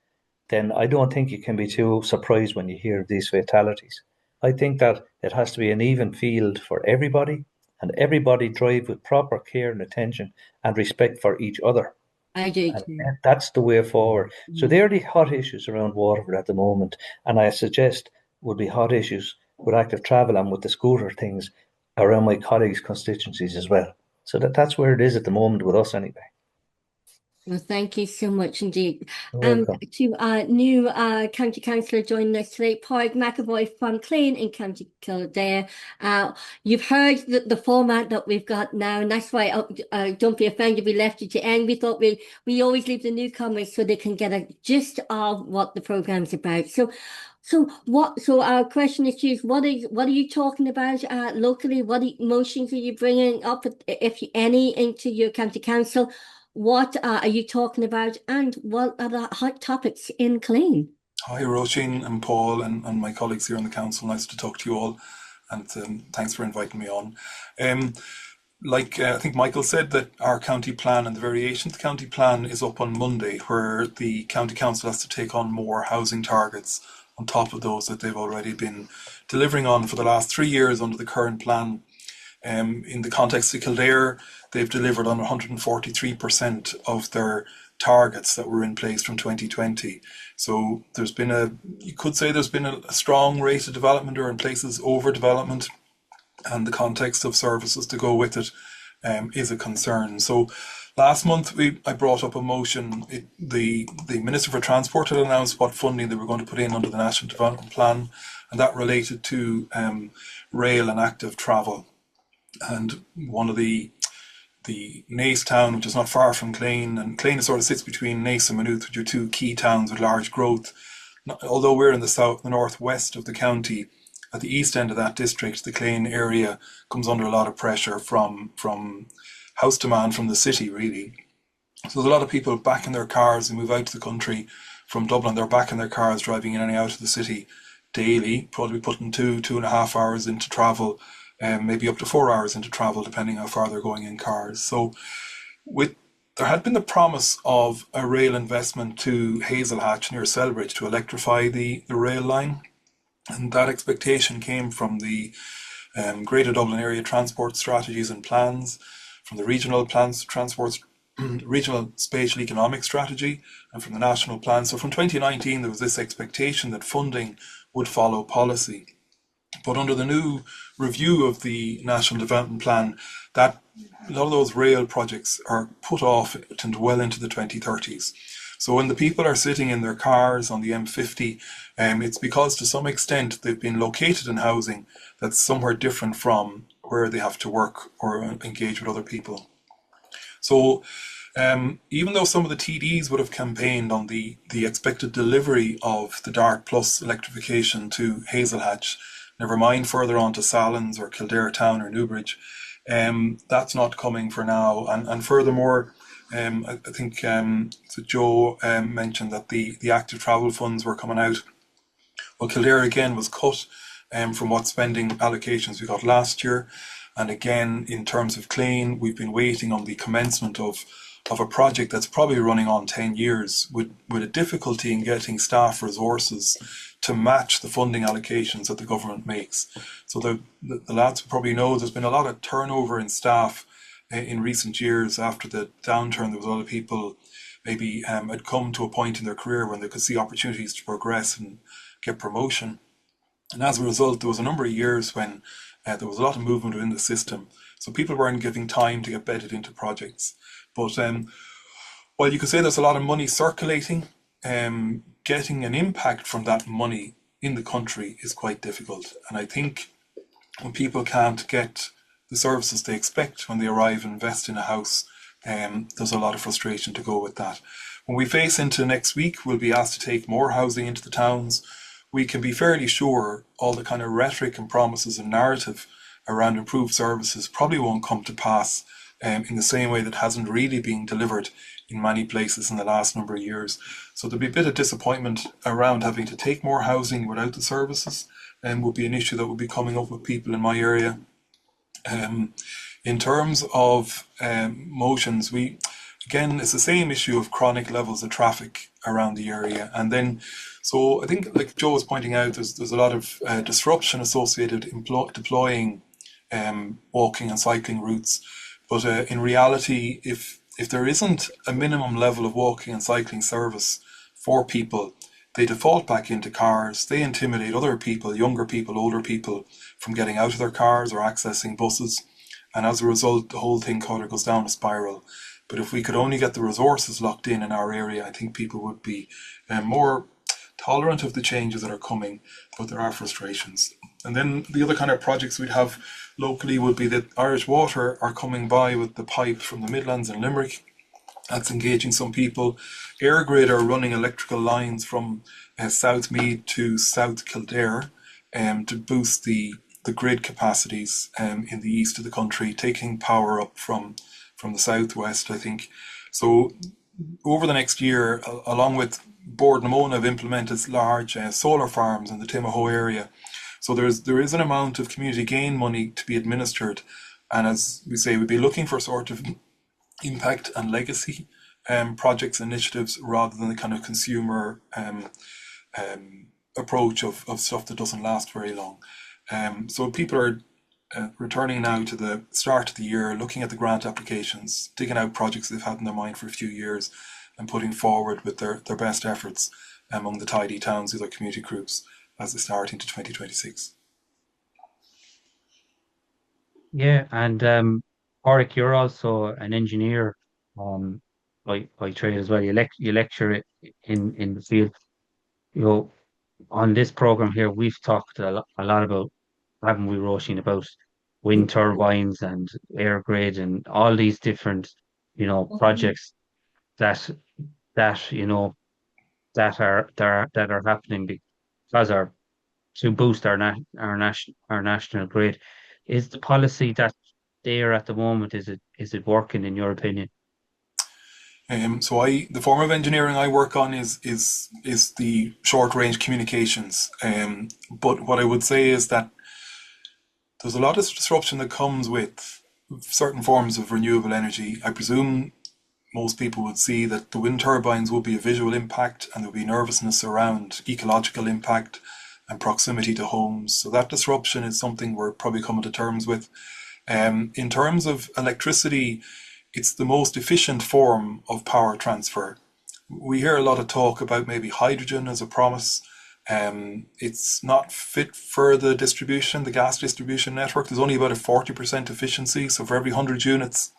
then I don't think you can be too surprised when you hear of these fatalities. I think that it has to be an even field for everybody, and everybody drive with proper care and attention and respect for each other. I do. And that's the way forward. So they're the hot issues around Waterford at the moment, and I suggest would be hot issues with active travel and with the scooter things around my colleagues' constituencies as well. So that's where it is at the moment with us anyway. Well, thank you so much indeed. You're And welcome. to new county councillor joining us today, Pádraig McAvoy from Clean in County Kildare. You've heard the format that we've got now, and that's why don't be offended we left it to end. We thought we always leave the newcomers so they can get a gist of what the programme's about. So our question is to you, what are you talking about locally? What motions are you bringing up, if any, into your county council? What are you talking about, and what are the hot topics in Clean? Hi, Roisin and Paul and my colleagues here on the council. Nice to talk to you all, and thanks for inviting me on. I think Michael said, that our county plan and the variations county plan is up on Monday, where the county council has to take on more housing targets on top of those that they've already been delivering on for the last 3 years under the current plan. In the context of Kildare, they've delivered on 143% of their targets that were in place from 2020. So you could say there's been a strong rate of development, or in places overdevelopment, and the context of services to go with it is a concern. So last month I brought up a motion. The Minister for Transport had announced what funding they were going to put in under the National Development Plan, and that related to rail and active travel. And one of the Naas town, which is not far from Clane, and Clane sort of sits between Naas and Maynooth, which are two key towns with large growth. Although we're in the northwest of the county, at the east end of that district, the Clane area comes under a lot of pressure from house demand from the city, really. So there's a lot of people back in their cars who move out to the country from Dublin. They're back in their cars, driving in and out of the city daily, probably putting 2.5 hours into travel, maybe up to 4 hours into travel, depending how far they're going in cars. So there had been the promise of a rail investment to Hazelhatch near Cllr to electrify the rail line. And that expectation came from the Greater Dublin Area Transport Strategies and Plans, from the Regional Plans Transport, Regional Spatial Economic Strategy, and from the National Plan. So from 2019, there was this expectation that funding would follow policy. But under the new review of the National Development Plan, that a lot of those rail projects are put off well into the 2030s. So when the people are sitting in their cars on the M50, it's because to some extent they've been located in housing that's somewhere different from where they have to work or engage with other people. So even though some of the TDs would have campaigned on the expected delivery of the Dart Plus electrification to Hazelhatch, never mind further on to Sallins or Kildare Town or Newbridge, that's not coming for now. And furthermore, I think so Joe mentioned that the active travel funds were coming out. Well, Kildare again was cut from what spending allocations we got last year. And again, in terms of Clane, we've been waiting on the commencement of a project that's probably running on 10 years with a difficulty in getting staff resources to match the funding allocations that the government makes. So the lads probably know there's been a lot of turnover in staff in recent years. After the downturn, there was a lot of people maybe had come to a point in their career when they could see opportunities to progress and get promotion. And as a result, there was a number of years when there was a lot of movement within the system. So people weren't giving time to get bedded into projects. But while you could say there's a lot of money circulating, getting an impact from that money in the country is quite difficult. And I think when people can't get the services they expect when they arrive and invest in a house, there's a lot of frustration to go with that. When we face into next week, we'll be asked to take more housing into the towns. We can be fairly sure all the kind of rhetoric and promises and narrative around improved services probably won't come to pass in the same way that hasn't really been delivered in many places in the last number of years. So there'll be a bit of disappointment around having to take more housing without the services, and will be an issue that will be coming up with people in my area. In terms of motions, again, it's the same issue of chronic levels of traffic around the area. And then, so I think, like Joe was pointing out, there's a lot of disruption associated in deploying walking and cycling routes. But in reality, if there isn't a minimum level of walking and cycling service for people, they default back into cars. They intimidate other people, younger people, older people, from getting out of their cars or accessing buses. And as a result, the whole thing kind of goes down a spiral. But if we could only get the resources locked in our area, I think people would be more tolerant of the changes that are coming, but there are frustrations. And then the other kind of projects we'd have locally would be that Irish Water are coming by with the pipe from the Midlands and Limerick. That's engaging some people. EirGrid are running electrical lines from South Meath to South Kildare to boost the grid capacities in the east of the country, taking power up from the southwest, I think. So over the next year, along with Board Namona, have implemented large solar farms in the Timahoe area. So there is an amount of community gain money to be administered. And as we say, we'd be looking for sort of impact and legacy projects, initiatives, rather than the kind of consumer approach of stuff that doesn't last very long. So people are returning now to the start of the year, looking at the grant applications, digging out projects they've had in their mind for a few years and putting forward with their best efforts among the tidy towns, the other community groups, as they start into 2026. Yeah, and Oric, you're also an engineer by trade as well. You lecture in the field. You know, on this program here, we've talked a lot about, haven't we, Roisin, about wind turbines and air grid and all these different, projects that you know that are happening because our to boost our national grid. Is the policy that there at the moment, is it working in your opinion? So the form of engineering I work on is the short range communications. But what I would say is that there's a lot of disruption that comes with certain forms of renewable energy. I presume most people would see that the wind turbines will be a visual impact, and there'll be nervousness around ecological impact and proximity to homes. So that disruption is something we're probably coming to terms with. In terms of electricity, it's the most efficient form of power transfer. We hear a lot of talk about maybe hydrogen as a promise. It's not fit for the distribution, the gas distribution network. There's only about a 40% efficiency. So for every 100 units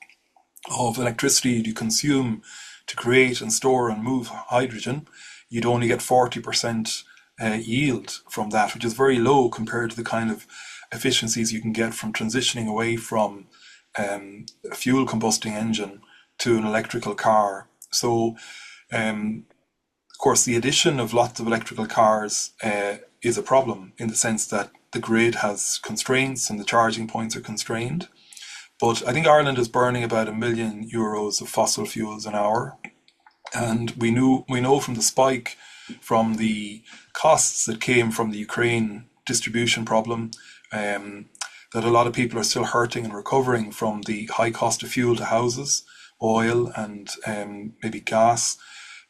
of electricity you consume to create and store and move hydrogen, you'd only get 40% yield from that, which is very low compared to the kind of efficiencies you can get from transitioning away from a fuel combusting engine to an electrical car. So, of course, the addition of lots of electrical cars is a problem in the sense that the grid has constraints and the charging points are constrained. But I think Ireland is burning about €1 million of fossil fuels an hour. And we know from the spike from the costs that came from the Ukraine distribution problem that a lot of people are still hurting and recovering from the high cost of fuel to houses, oil and maybe gas.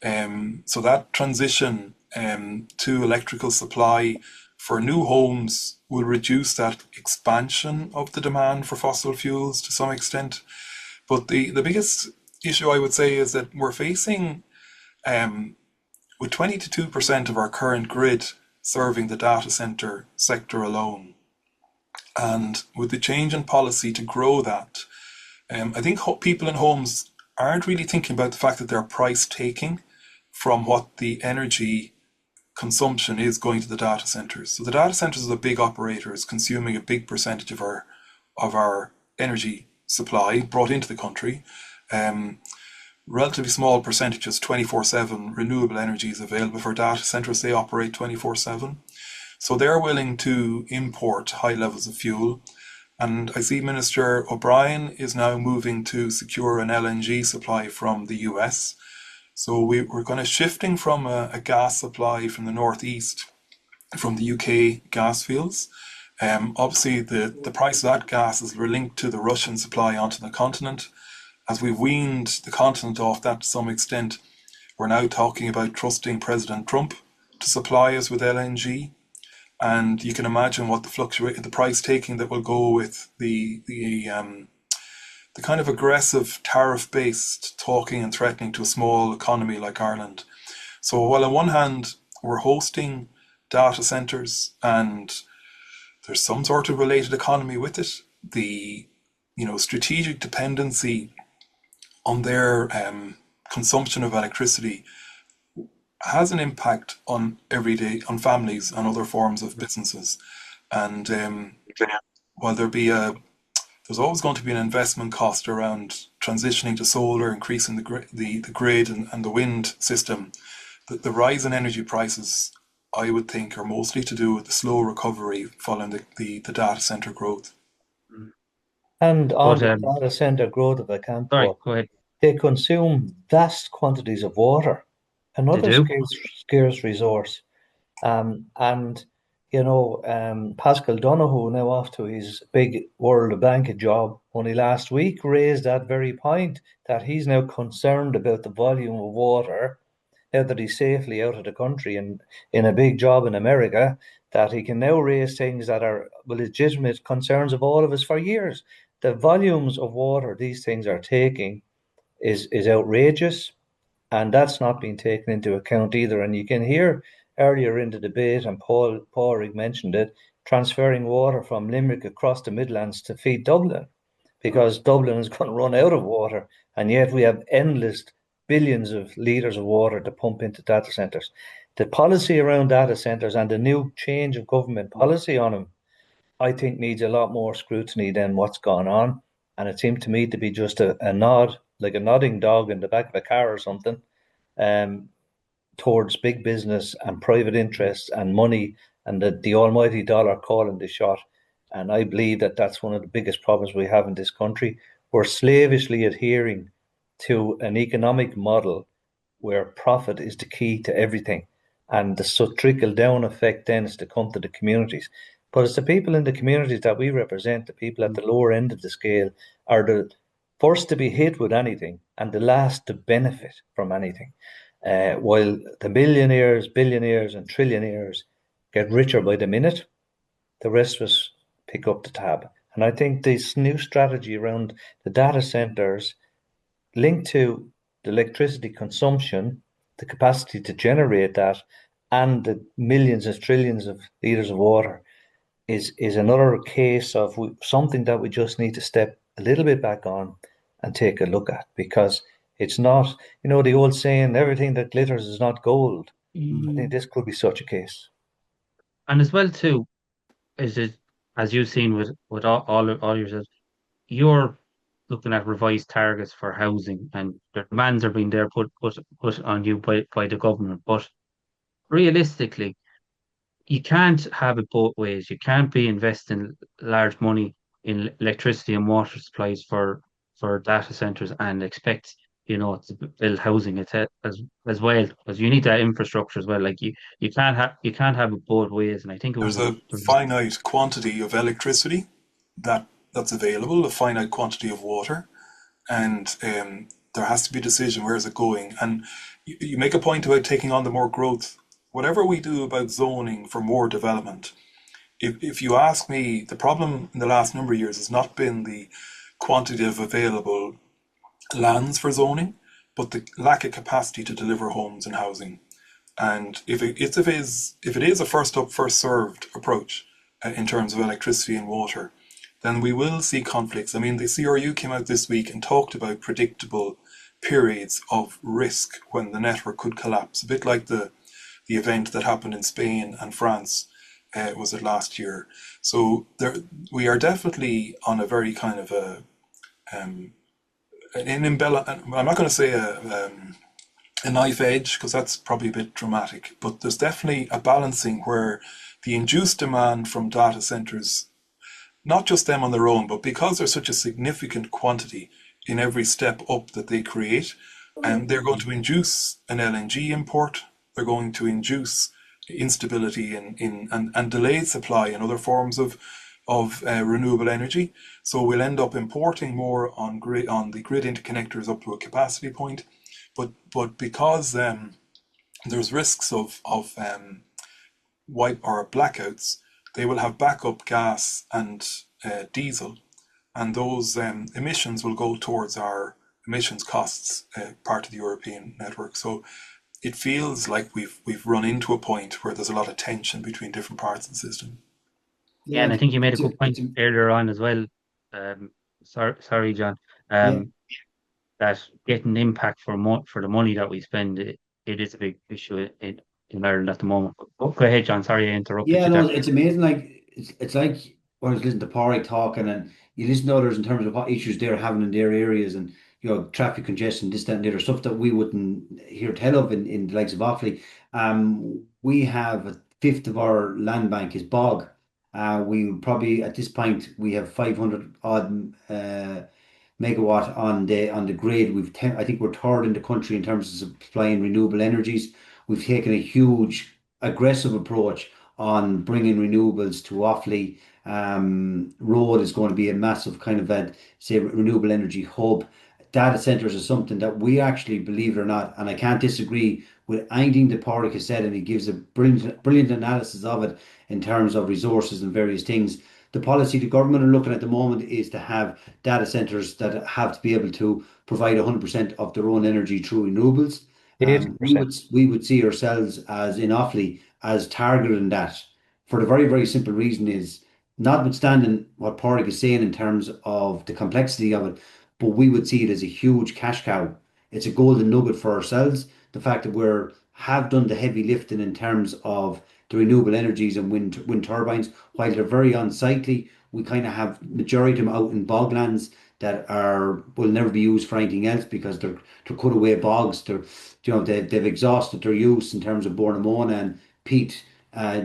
So that transition to electrical supply for new homes will reduce that expansion of the demand for fossil fuels to some extent. But the biggest issue I would say is that we're facing with 22% of our current grid serving the data center sector alone. And with the change in policy to grow that, I think people in homes aren't really thinking about the fact that they're price taking from what the energy consumption is going to the data centers. So the data centers are the big operators consuming a big percentage of our energy supply brought into the country. Relatively small percentages, 24/7 renewable energy is available for data centers. They operate 24/7. So they're willing to import high levels of fuel. And I see Minister O'Brien is now moving to secure an LNG supply from the US. So we're kind of shifting from a gas supply from the northeast, from the UK gas fields. Obviously, the price of that gas is linked to the Russian supply onto the continent. As we've weaned the continent off that to some extent, we're now talking about trusting President Trump to supply us with LNG. And you can imagine what the price taking that will go with the kind of aggressive tariff-based talking and threatening to a small economy like Ireland. So while on one hand, we're hosting data centers, and there's some sort of related economy with it. The strategic dependency on their consumption of electricity has an impact on families and other forms of businesses. And while there's always going to be an investment cost around transitioning to solar, increasing the grid and the wind system, the rise in energy prices, I would think, are mostly to do with the slow recovery following the data center growth. And on But the data center growth, if I can, sorry, Paul, go ahead. they consume vast quantities of water, They another do. scarce resource. And Pascal Donoghue, now off to his big World Bank job, only last week raised that very point, that he's now concerned about the volume of water now that he's safely out of the country and in a big job in America, that he can now raise things that are legitimate concerns of all of us for years. The volumes of water these things are taking is outrageous, and that's not being taken into account either. And you can hear earlier in the debate, and Paul mentioned it, transferring water from Limerick across the Midlands to feed Dublin, because Dublin is going to run out of water, and yet we have endless billions of litres of water to pump into data centres. The policy around data centres and the new change of government policy on them, I think, needs a lot more scrutiny than what's gone on. And it seemed to me to be just a nod, like a nodding dog in the back of a car or something, towards big business and private interests and money and the almighty dollar calling the shot. And I believe that that's one of the biggest problems we have in this country. We're slavishly adhering to an economic model where profit is the key to everything. And the trickle down effect then is to come to the communities. But it's the people in the communities that we represent, the people at the lower end of the scale, are the first to be hit with anything and the last to benefit from anything. While the millionaires, billionaires and trillionaires get richer by the minute, the rest of us pick up the tab. And I think this new strategy around the data centers linked to the electricity consumption, the capacity to generate that, and the millions and trillions of litres of water is another case of something that we just need to step a little bit back on and take a look at, because it's not, the old saying, everything that glitters is not gold. I think this could be such a case. And as well too, is it, as you've seen with all yourselves, you're looking at revised targets for housing, and the demands are being there put on you by the government. But realistically, you can't have it both ways. You can't be investing large money in electricity and water supplies for data centers and expect to build housing as well, because you need that infrastructure as well. Like you can't have it both ways. And I think There's a finite quantity of electricity that's available, a finite quantity of water, and there has to be a decision, where is it going? And you make a point about taking on the more growth. Whatever we do about zoning for more development, if you ask me, the problem in the last number of years has not been the quantity of available lands for zoning, but the lack of capacity to deliver homes and housing. And if it is a first up, first served approach in terms of electricity and water, then we will see conflicts. I mean, the CRU came out this week and talked about predictable periods of risk when the network could collapse, a bit like the event that happened in Spain and France, was it last year? So we are definitely on a very kind of I'm not going to say a knife edge, because that's probably a bit dramatic, but there's definitely a balancing where the induced demand from data centers, not just them on their own, but because there's such a significant quantity in every step up that they create, and they're going to induce an LNG import, they're going to induce instability and delayed supply in other forms of renewable energy. So we'll end up importing more on the grid interconnectors up to a capacity point. But because there's risks of white or blackouts, they will have backup gas and diesel, and those emissions will go towards our emissions costs, part of the European network. So it feels like we've run into a point where there's a lot of tension between different parts of the system. Yeah, and I think you made a good point earlier on as well. Sorry, John. That getting impact for the money that we spend, it is a big issue in Ireland at the moment. Go ahead, John. Sorry I interrupted Yeah, you no, there. it's amazing. Like it's like when I was listening to Pádraig talking, and you listen to others in terms of what issues they're having in their areas, and traffic congestion, this, that, and the other stuff that we wouldn't hear tell of in the likes of Offaly. We have a fifth of our land bank is bog. We probably at this point we have 500 odd megawatt on the grid. I think we're third in the country in terms of supplying renewable energies. We've taken a huge aggressive approach on bringing renewables to Offaly. Road is going to be a massive kind of say renewable energy hub. Data centers is something that we actually, believe it or not, and I can't disagree with anything that Pádraig has said, and he gives a brilliant analysis of it in terms of resources and various things. The policy the government are looking at the moment is to have data centers that have to be able to provide 100% of their own energy through renewables. We 80%. would see ourselves as in Offaly as targeting that for the very, very simple reason is notwithstanding what Pádraig is saying in terms of the complexity of it, but we would see it as a huge cash cow. It's a golden nugget for ourselves. The fact that have done the heavy lifting in terms of the renewable energies and wind turbines, while they're very unsightly, we kind of have majority of them out in boglands that will never be used for anything else because they're cut away bogs. They've exhausted their use in terms of Bornamona and peat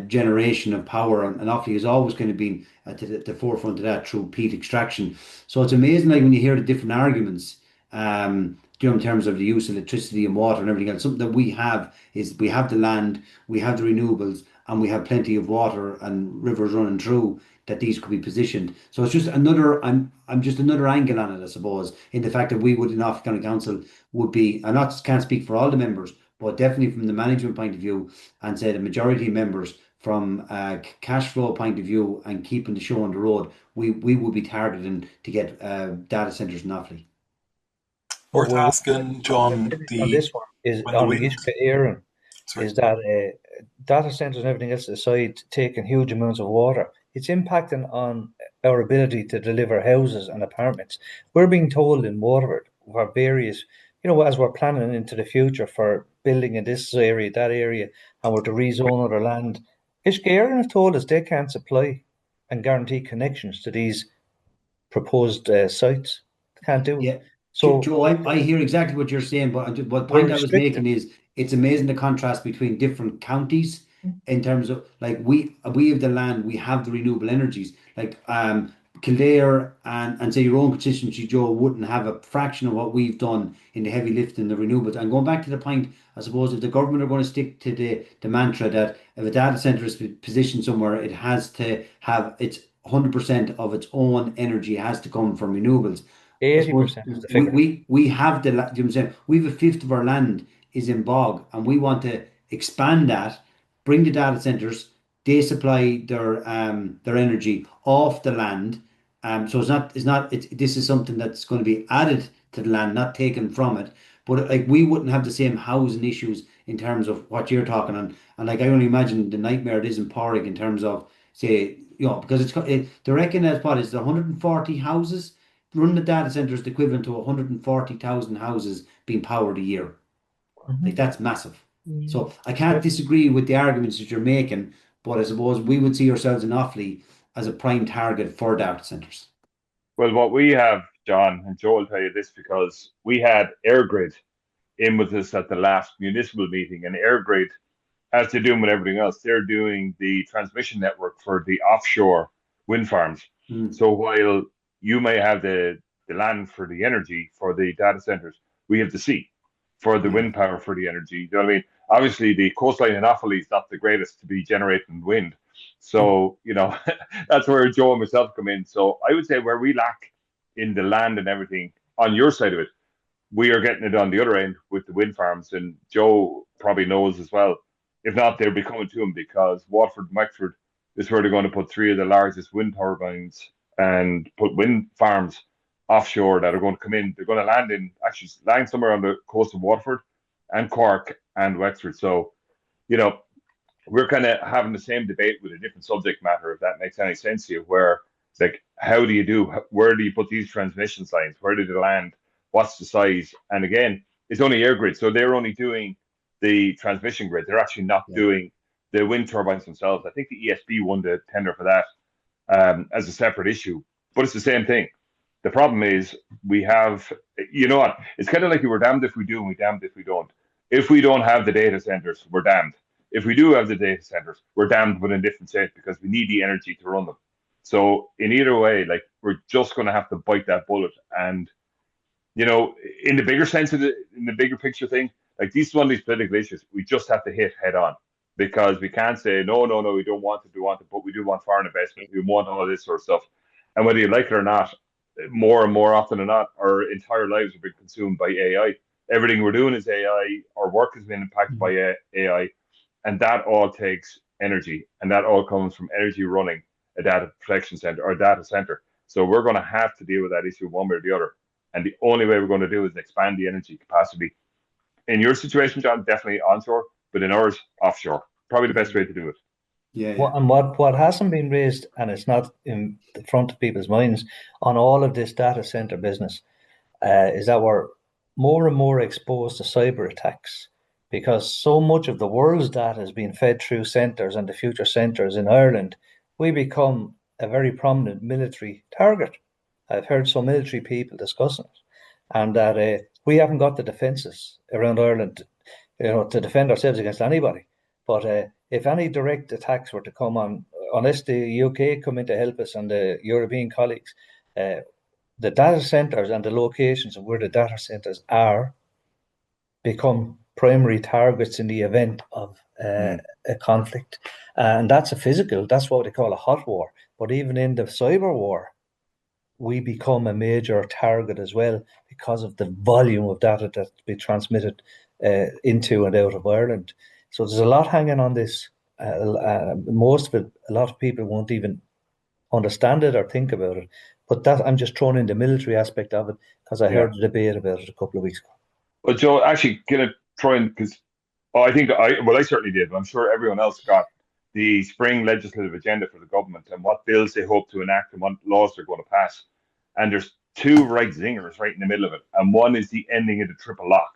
generation of power, and Offaly has always kind of been at the forefront of that through peat extraction. So it's amazing, like when you hear the different arguments, in terms of the use of electricity and water and everything else. Something that we have is we have the land, we have the renewables, and we have plenty of water and rivers running through that these could be positioned. So it's just another, I'm just another angle on it, I suppose, in the fact that we would in Offaly County Council would be, can't speak for all the members, but definitely from the management point of view, and say the majority of members from a cash flow point of view and keeping the show on the road, we would be targeting to get data centres in Offaly. Worth asking, John, on this one is when the on the wind. issue of Éireann, Sorry. is that data centers and everything else aside, taking huge amounts of water, it's impacting on our ability to deliver houses and apartments. We're being told in Waterford for various, as we're planning into the future for building in this area, that area, and we're to rezone other land, Éireann have told us they can't supply and guarantee connections to these proposed sites. They can't do it. Yeah. So Joe, I hear exactly what you're saying, but what we're point I was restricted. making is it's amazing the contrast between different counties in terms of like we have the land, we have the renewable energies. Like Kildare and say your own constituency, Joe, wouldn't have a fraction of what we've done in the heavy lifting, the renewables. And going back to the point, I suppose if the government are going to stick to the mantra that if a data center is positioned somewhere, it has to have its 100% of its own energy has to come from renewables. I suppose 80% is the figure. we have the, you know what I'm saying? We have a fifth of our land is in bog, and we want to expand that, bring the data centers, they supply their energy off the land. So this is something that's going to be added to the land, not taken from it. But like we wouldn't have the same housing issues in terms of what you're talking on. And like I only imagine the nightmare it is in Pádraig in terms of say, because they reckon as what is the 140 houses running the data center is the equivalent to 140,000 houses being powered a year. Like that's massive. So I can't disagree with the arguments that you're making, but I suppose we would see ourselves in Offaly as a prime target for data centers. Well, what we have, John, and Joe will tell you this because we had EirGrid in with us at the last municipal meeting, and EirGrid, as they're doing with everything else, they're doing the transmission network for the offshore wind farms. So while you may have the land for the energy for the data centers, we have the sea for the wind power for the energy. You know what I mean? Obviously, the coastline in Offaly is not the greatest to be generating wind. So, that's where Joe and myself come in. So I would say where we lack in the land and everything on your side of it, we are getting it on the other end with the wind farms. And Joe probably knows as well. If not, they'll be coming to him because Waterford and Wexford is where they're going to put 3 of the largest wind turbines and put wind farms offshore that are going to come in. They're going to land somewhere on the coast of Waterford and Cork and Wexford. So, you know, we're kind of having the same debate with a different subject matter, if that makes any sense to you, where like, where do you put these transmission lines? Where do they land? What's the size? And again, it's only air grid. So they're only doing the transmission grid. They're actually not doing the wind turbines themselves. I think the ESB won the tender for that as a separate issue, but it's the same thing. The problem is we have, you know what, it's kind of like we're damned if we do and we're damned if we don't. If we don't have the data centers, we're damned. If we do have the data centers, we're damned but in different states because we need the energy to run them. So in either way, like, we're just going to have to bite that bullet. And, you know, in the bigger sense of in the bigger picture thing, like, these one of these political issues, we just have to hit head on, because we can't say, no, we don't want it, but we do want foreign investment. We want all this sort of stuff. And whether you like it or not, more and more often than not, our entire lives have been consumed by AI. Everything we're doing is AI. Our work has been impacted by AI. And that all takes energy. And that all comes from energy running a data protection center or data center. So we're going to have to deal with that issue one way or the other. And the only way we're going to do is expand the energy capacity. In your situation, John, definitely onshore, but in ours, offshore. Probably the best way to do it. Yeah. And what hasn't been raised, and it's not in the front of people's minds on all of this data center business, is that we're more and more exposed to cyber attacks, because so much of the world's data is being fed through centres, and the future centres in Ireland, we become a very prominent military target. I've heard some military people discussing it, and that we haven't got the defences around Ireland, you know, to defend ourselves against anybody. But if any direct attacks were to come on, unless the UK come in to help us and the European colleagues, the data centres and the locations of where the data centres are become primary targets in the event of a conflict. And that's a physical, that's what they call a hot war. But even in the cyber war, we become a major target as well, because of the volume of data that's been transmitted into and out of Ireland. So there's a lot hanging on this. Most of it, a lot of people won't even understand it or think about it. But that, I'm just throwing in the military aspect of it, because I heard the debate about it a couple of weeks ago. Well, Joe, actually, going to try and, because I certainly did, but I'm sure everyone else got the spring legislative agenda for the government and what bills they hope to enact and what laws they're going to pass. And there's two right zingers right in the middle of it. And one is the ending of the triple lock.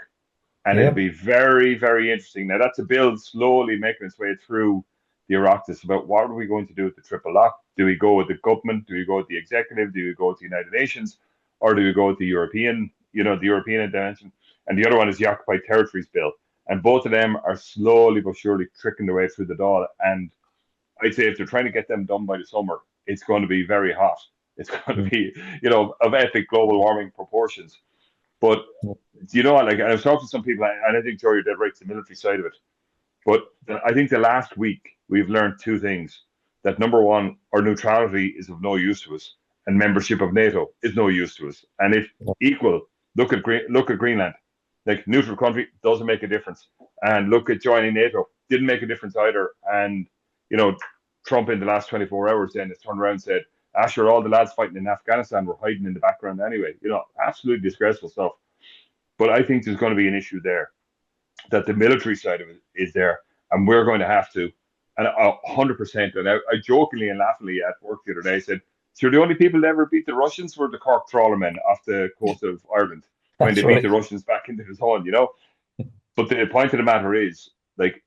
And it'll be very, very interesting. Now, that's a bill slowly making its way through the Oireachtas about what are we going to do with the triple lock? Do we go with the government? Do we go with the executive? Do we go with the United Nations? Or do we go with the European, the European dimension? And the other one is the Occupied Territories Bill. And both of them are slowly but surely trickling their way through the door. And I'd say if they're trying to get them done by the summer, it's going to be very hot. It's going to be, of epic global warming proportions. But, like, I was talking to some people, and I think, Joe, you're dead right, it's the military side of it. But I think the last week, we've learned two things. That number one, our neutrality is of no use to us, and membership of NATO is no use to us. And if equal, look at Greenland. Like, neutral country doesn't make a difference. And look at joining NATO, didn't make a difference either. And, Trump in the last 24 hours then has turned around and said, sure, all the lads fighting in Afghanistan were hiding in the background anyway. Absolutely disgraceful stuff. But I think there's going to be an issue there, that the military side of it is there, and we're going to have to, and 100%. And I jokingly and laughingly at work the other day said, "Sure, the only people that ever beat the Russians were the Cork trawlermen off the coast of Ireland when they beat the Russians back into the zone, But the point of the matter is, like,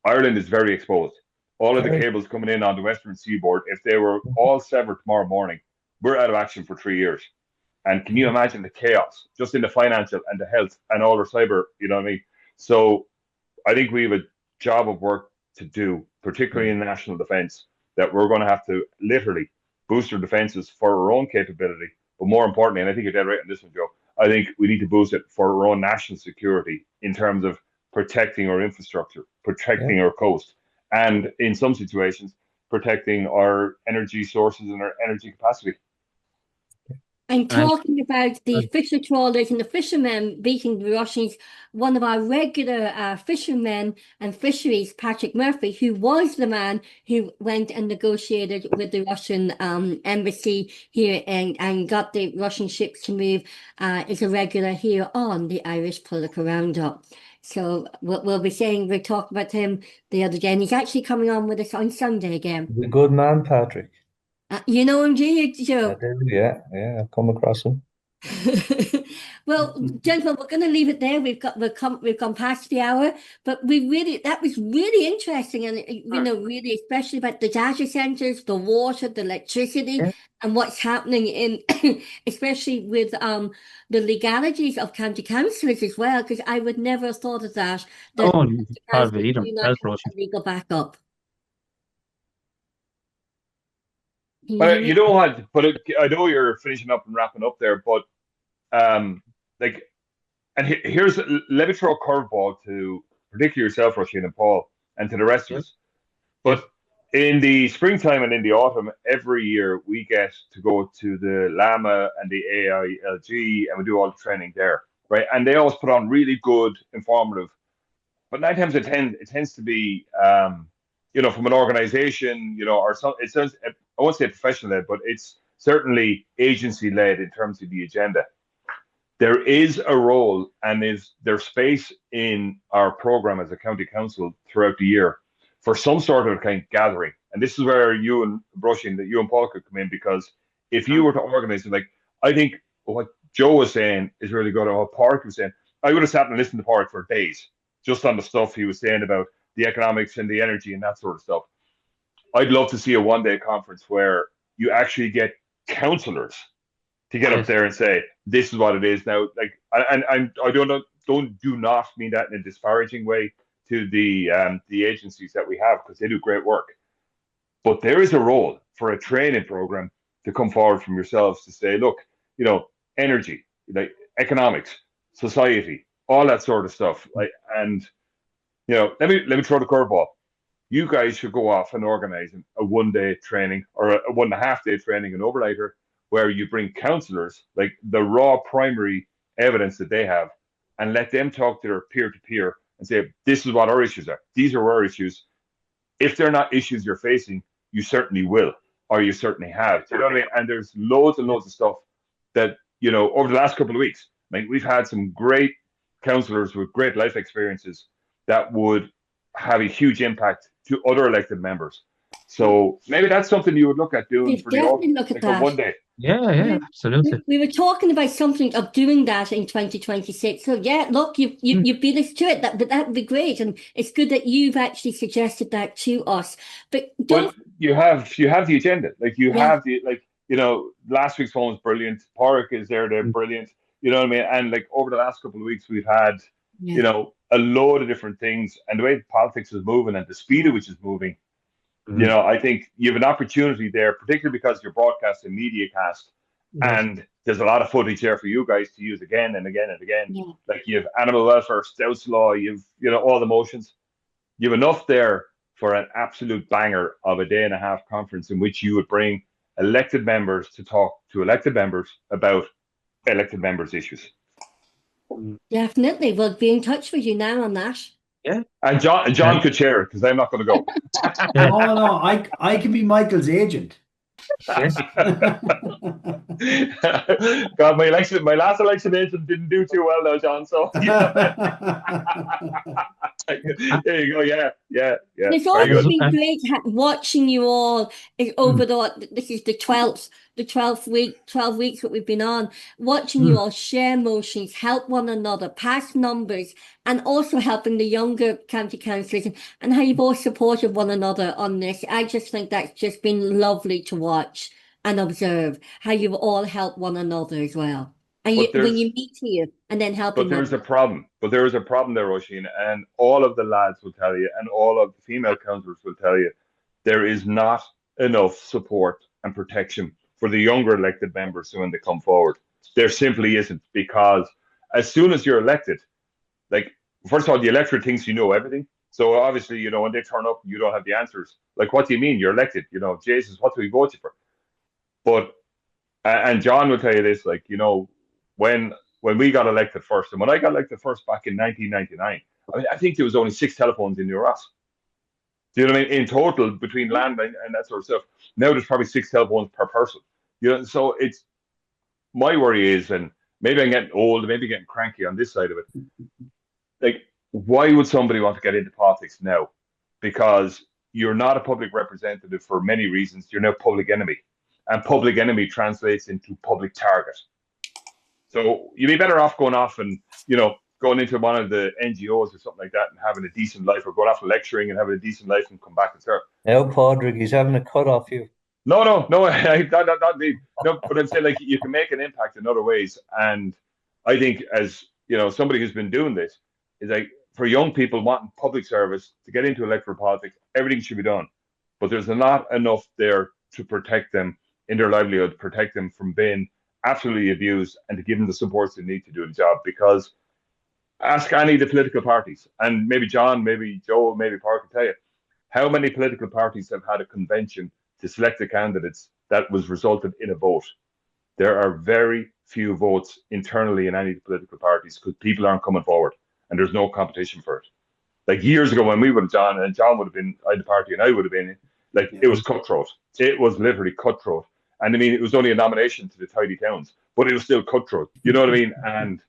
Ireland is very exposed. All of the cables coming in on the western seaboard, if they were all severed tomorrow morning, we're out of action for 3 years. And can you imagine the chaos just in the financial and the health and all our cyber, you know what I mean? So I think we have a job of work to do, particularly in national defence, that we're going to have to literally boost our defences for our own capability. But more importantly, and I think you're dead right on this one, Joe, I think we need to boost it for our own national security in terms of protecting our infrastructure, protecting our coast, and in some situations, protecting our energy sources and our energy capacity. And talking about the fisher trawlers and the fishermen beating the Russians, one of our regular fishermen and fisheries, Patrick Murphy, who was the man who went and negotiated with the Russian embassy here and got the Russian ships to move, is a regular here on the Irish Political Roundup. So we'll be saying, we talked about him the other day, and he's actually coming on with us on Sunday again. He's a good man, Patrick. You know him, do you, I Joe? do, yeah, I've come across him. Well, gentlemen, we're going to leave it there. We've gone past the hour, but that was really interesting, and really, especially about the data centers, the water, the electricity, Yeah. and what's happening in, especially with the legalities of county councillors as well, because I would never have thought of that Oh, county part of it councillors either. do not That's have Roisin. a legal backup. Can you hear But me? you know what? But I know you're finishing up and wrapping up there, but like, and here's, let me throw a curveball to particularly yourself, Roisin and Paul, and to the rest of Yeah. us. But in the springtime and in the autumn, every year we get to go to the Llama and the AILG, and we do all the training there, right? And they always put on really good, informative. But 9 times out of 10, it tends to be, from an organization, or some. It sounds, I won't say professional led, but it's certainly agency led in terms of the agenda. There is a role, and is there space in our program as a county council throughout the year for some sort of kind of gathering. And this is where you and Roisin, that you and Paul could come in, because if you were to organize it, like, I think what Joe was saying is really good, or what Park was saying, I would have sat and listened to Park for days just on the stuff he was saying about the economics and the energy and that sort of stuff. I'd love to see a one-day conference where you actually get councillors to get up there and say, this is what it is now. Like, and I do not mean that in a disparaging way to the agencies that we have, because they do great work. But there is a role for a training program to come forward from yourselves to say, look, energy, like economics, society, all that sort of stuff. Like, and let me throw the curveball. You guys should go off and organize a one-day training or a 1.5 day training in Overlighter, where you bring councillors, like the raw primary evidence that they have, and let them talk to their peer-to-peer and say, this is what our issues are. These are our issues. If they're not issues you're facing, you certainly will, or you certainly have. Do you know what I mean? And there's loads and loads of stuff that, over the last couple of weeks, like, we've had some great councillors with great life experiences that would have a huge impact to other elected members. So maybe that's something you would look at doing for the Definitely look at that. one day. Yeah, absolutely. We were talking about something of doing that in 2026. So yeah, look, you beat us to it. That would be great, and it's good that you've actually suggested that to us. But you have the agenda. Like, you have the, last week's one was brilliant. Porrick is there, they're brilliant. You know what I mean? And like, over the last couple of weeks, we've had a load of different things, and the way politics is moving and the speed at which it's moving. I think you have an opportunity there, particularly because you're broadcasting media cast, and there's a lot of footage there for you guys to use again and again and again. Yeah. Like, you have animal welfare, Stouts law, you've all the motions. You have enough there for an absolute banger of a 1.5 day conference in which you would bring elected members to talk to elected members about elected members' issues. Definitely, we'll be in touch with you now on that. Yeah. And John could chair it, because I'm not going to go. No, I can be Michael's agent. Yes. God, my last election agent didn't do too well now, John. So there you go. Yeah. It's always been great watching you all over this is the 12th week, 12 weeks that we've been on, watching you all share motions, help one another, pass numbers, and also helping the younger county councillors, and how you've all supported one another on this. I just think that's just been lovely to watch and observe how you've all helped one another as well. And when you meet here and then helping. But there's a problem. But there is a problem there, Roisin, and all of the lads will tell you, and all of the female councillors will tell you, there is not enough support and protection for the younger elected members when they come forward. There simply isn't, because as soon as you're elected, like, first of all, the electorate thinks you know everything. So obviously, when they turn up, you don't have the answers. Like, what do you mean you're elected? Jesus, what do we vote you for? But, and John will tell you this, like, when we got elected first, and when I got elected first back in 1999, I think there was only 6 telephones in your house. Do you know what I mean? In total, between land and that sort of stuff. Now there's probably 6 telephones per person. So it's, my worry is, and maybe I'm getting old, maybe getting cranky on this side of it, like, why would somebody want to get into politics now? Because you're not a public representative for many reasons. You're now public enemy, and public enemy translates into public target. So you'd be better off going off and, going into one of the NGOs or something like that and having a decent life, or going off lecturing and having a decent life and come back and serve. Now, Padraig, he's having a cut off you. No, not me. No, but I'm saying, like, you can make an impact in other ways. And I think, as somebody who's been doing this, is like, for young people wanting public service to get into electoral politics, everything should be done. But there's not enough there to protect them in their livelihood, protect them from being absolutely abused, and to give them the supports they need to do the job. Because ask any of the political parties, and maybe John, maybe Joe, maybe Park can tell you, how many political parties have had a convention to select the candidates that was resulted in a vote. There are very few votes internally in any political parties because people aren't coming forward and there's no competition for it. Like years ago when we would have John, and John would have been the party and I would have been, like, it was cutthroat. It was literally cutthroat. And I mean, it was only a nomination to the tidy towns, but it was still cutthroat. You know what I mean? And,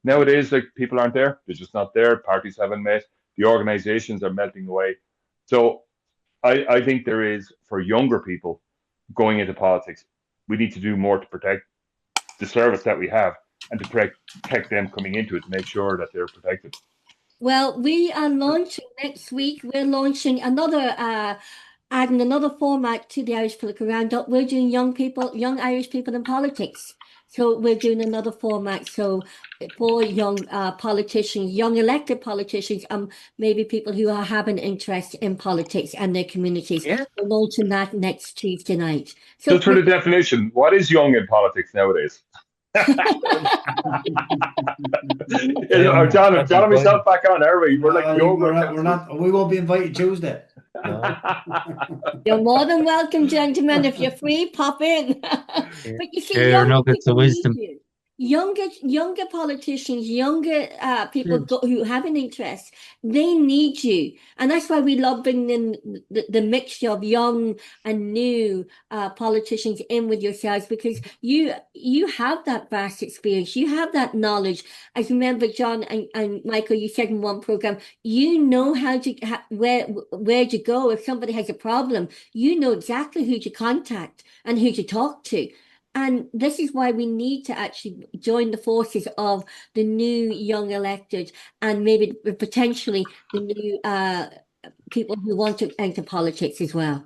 nowadays, like, people aren't there. They're just not there. Parties haven't met. The organizations are melting away. So I think there is, for younger people going into politics, we need to do more to protect the service that we have and to protect them coming into it, to make sure that they're protected. Well, we are launching next week. We're launching adding another format to the Irish Political Roundup. We're doing young Irish people in politics. So we're doing another format. So for young politicians, young elected politicians, maybe people who are having interest in politics and their communities. Yeah. We're launching that next Tuesday night. So just for the definition, what is young in politics nowadays? John and myself back on, are we? We're like we're not. We won't be invited Tuesday. No. You're more than welcome, gentlemen. If you're free, pop in. But you see, nuggets of wisdom. Younger politicians, younger people who have an interest, they need you. And that's why we love bringing in the mixture of young and new politicians in with yourselves, because you have that vast experience. You have that knowledge. As remember, John and Michael, you said in one program, you know how to where to go. If somebody has a problem, you know exactly who to contact and who to talk to. And this is why we need to actually join the forces of the new young elected and maybe potentially the new people who want to enter politics as well.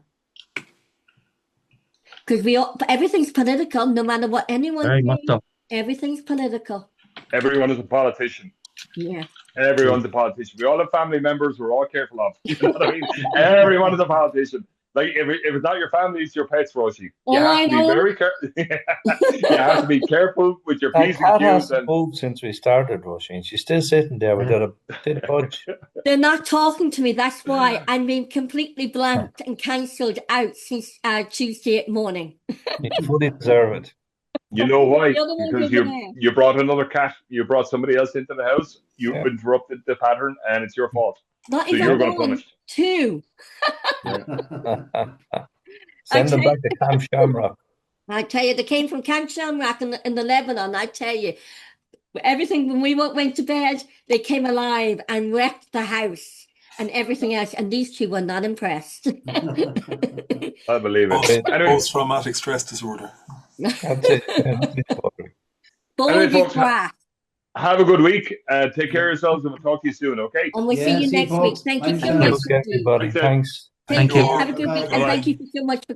Because everything's political, no matter what anyone says, everything's political. Everyone is a politician. Yeah. Everyone's a politician. We all have family members we're all careful of. You know what I mean? Everyone is a politician. Like, if it's not your family, it's your pets, Roisin. You have to be very careful. You have to be careful with your P's and Q's. Cat hasn't moved since we started, Roisin. She's still sitting there without a bit budge. They're not talking to me. That's why I'm being completely blanked and cancelled out since Tuesday morning. You fully deserve it. You know why? Because you brought another cat. You brought somebody else into the house. You interrupted the pattern, and it's your fault. Not so even you're going to punish. Two. Send them back to Camp Shamrock. I tell you, they came from Camp Shamrock in the Lebanon. I tell you, everything, when we went to bed, they came alive and wrecked the house and everything else. And these two were not impressed. I believe it. Post-traumatic stress disorder. That's it. Folks, have a good week. Take care of yourselves, and we'll talk to you soon, okay? And we'll see you next week. Thank you so much. Everybody. Thanks. Thank you. Have a good week. And thank you so much for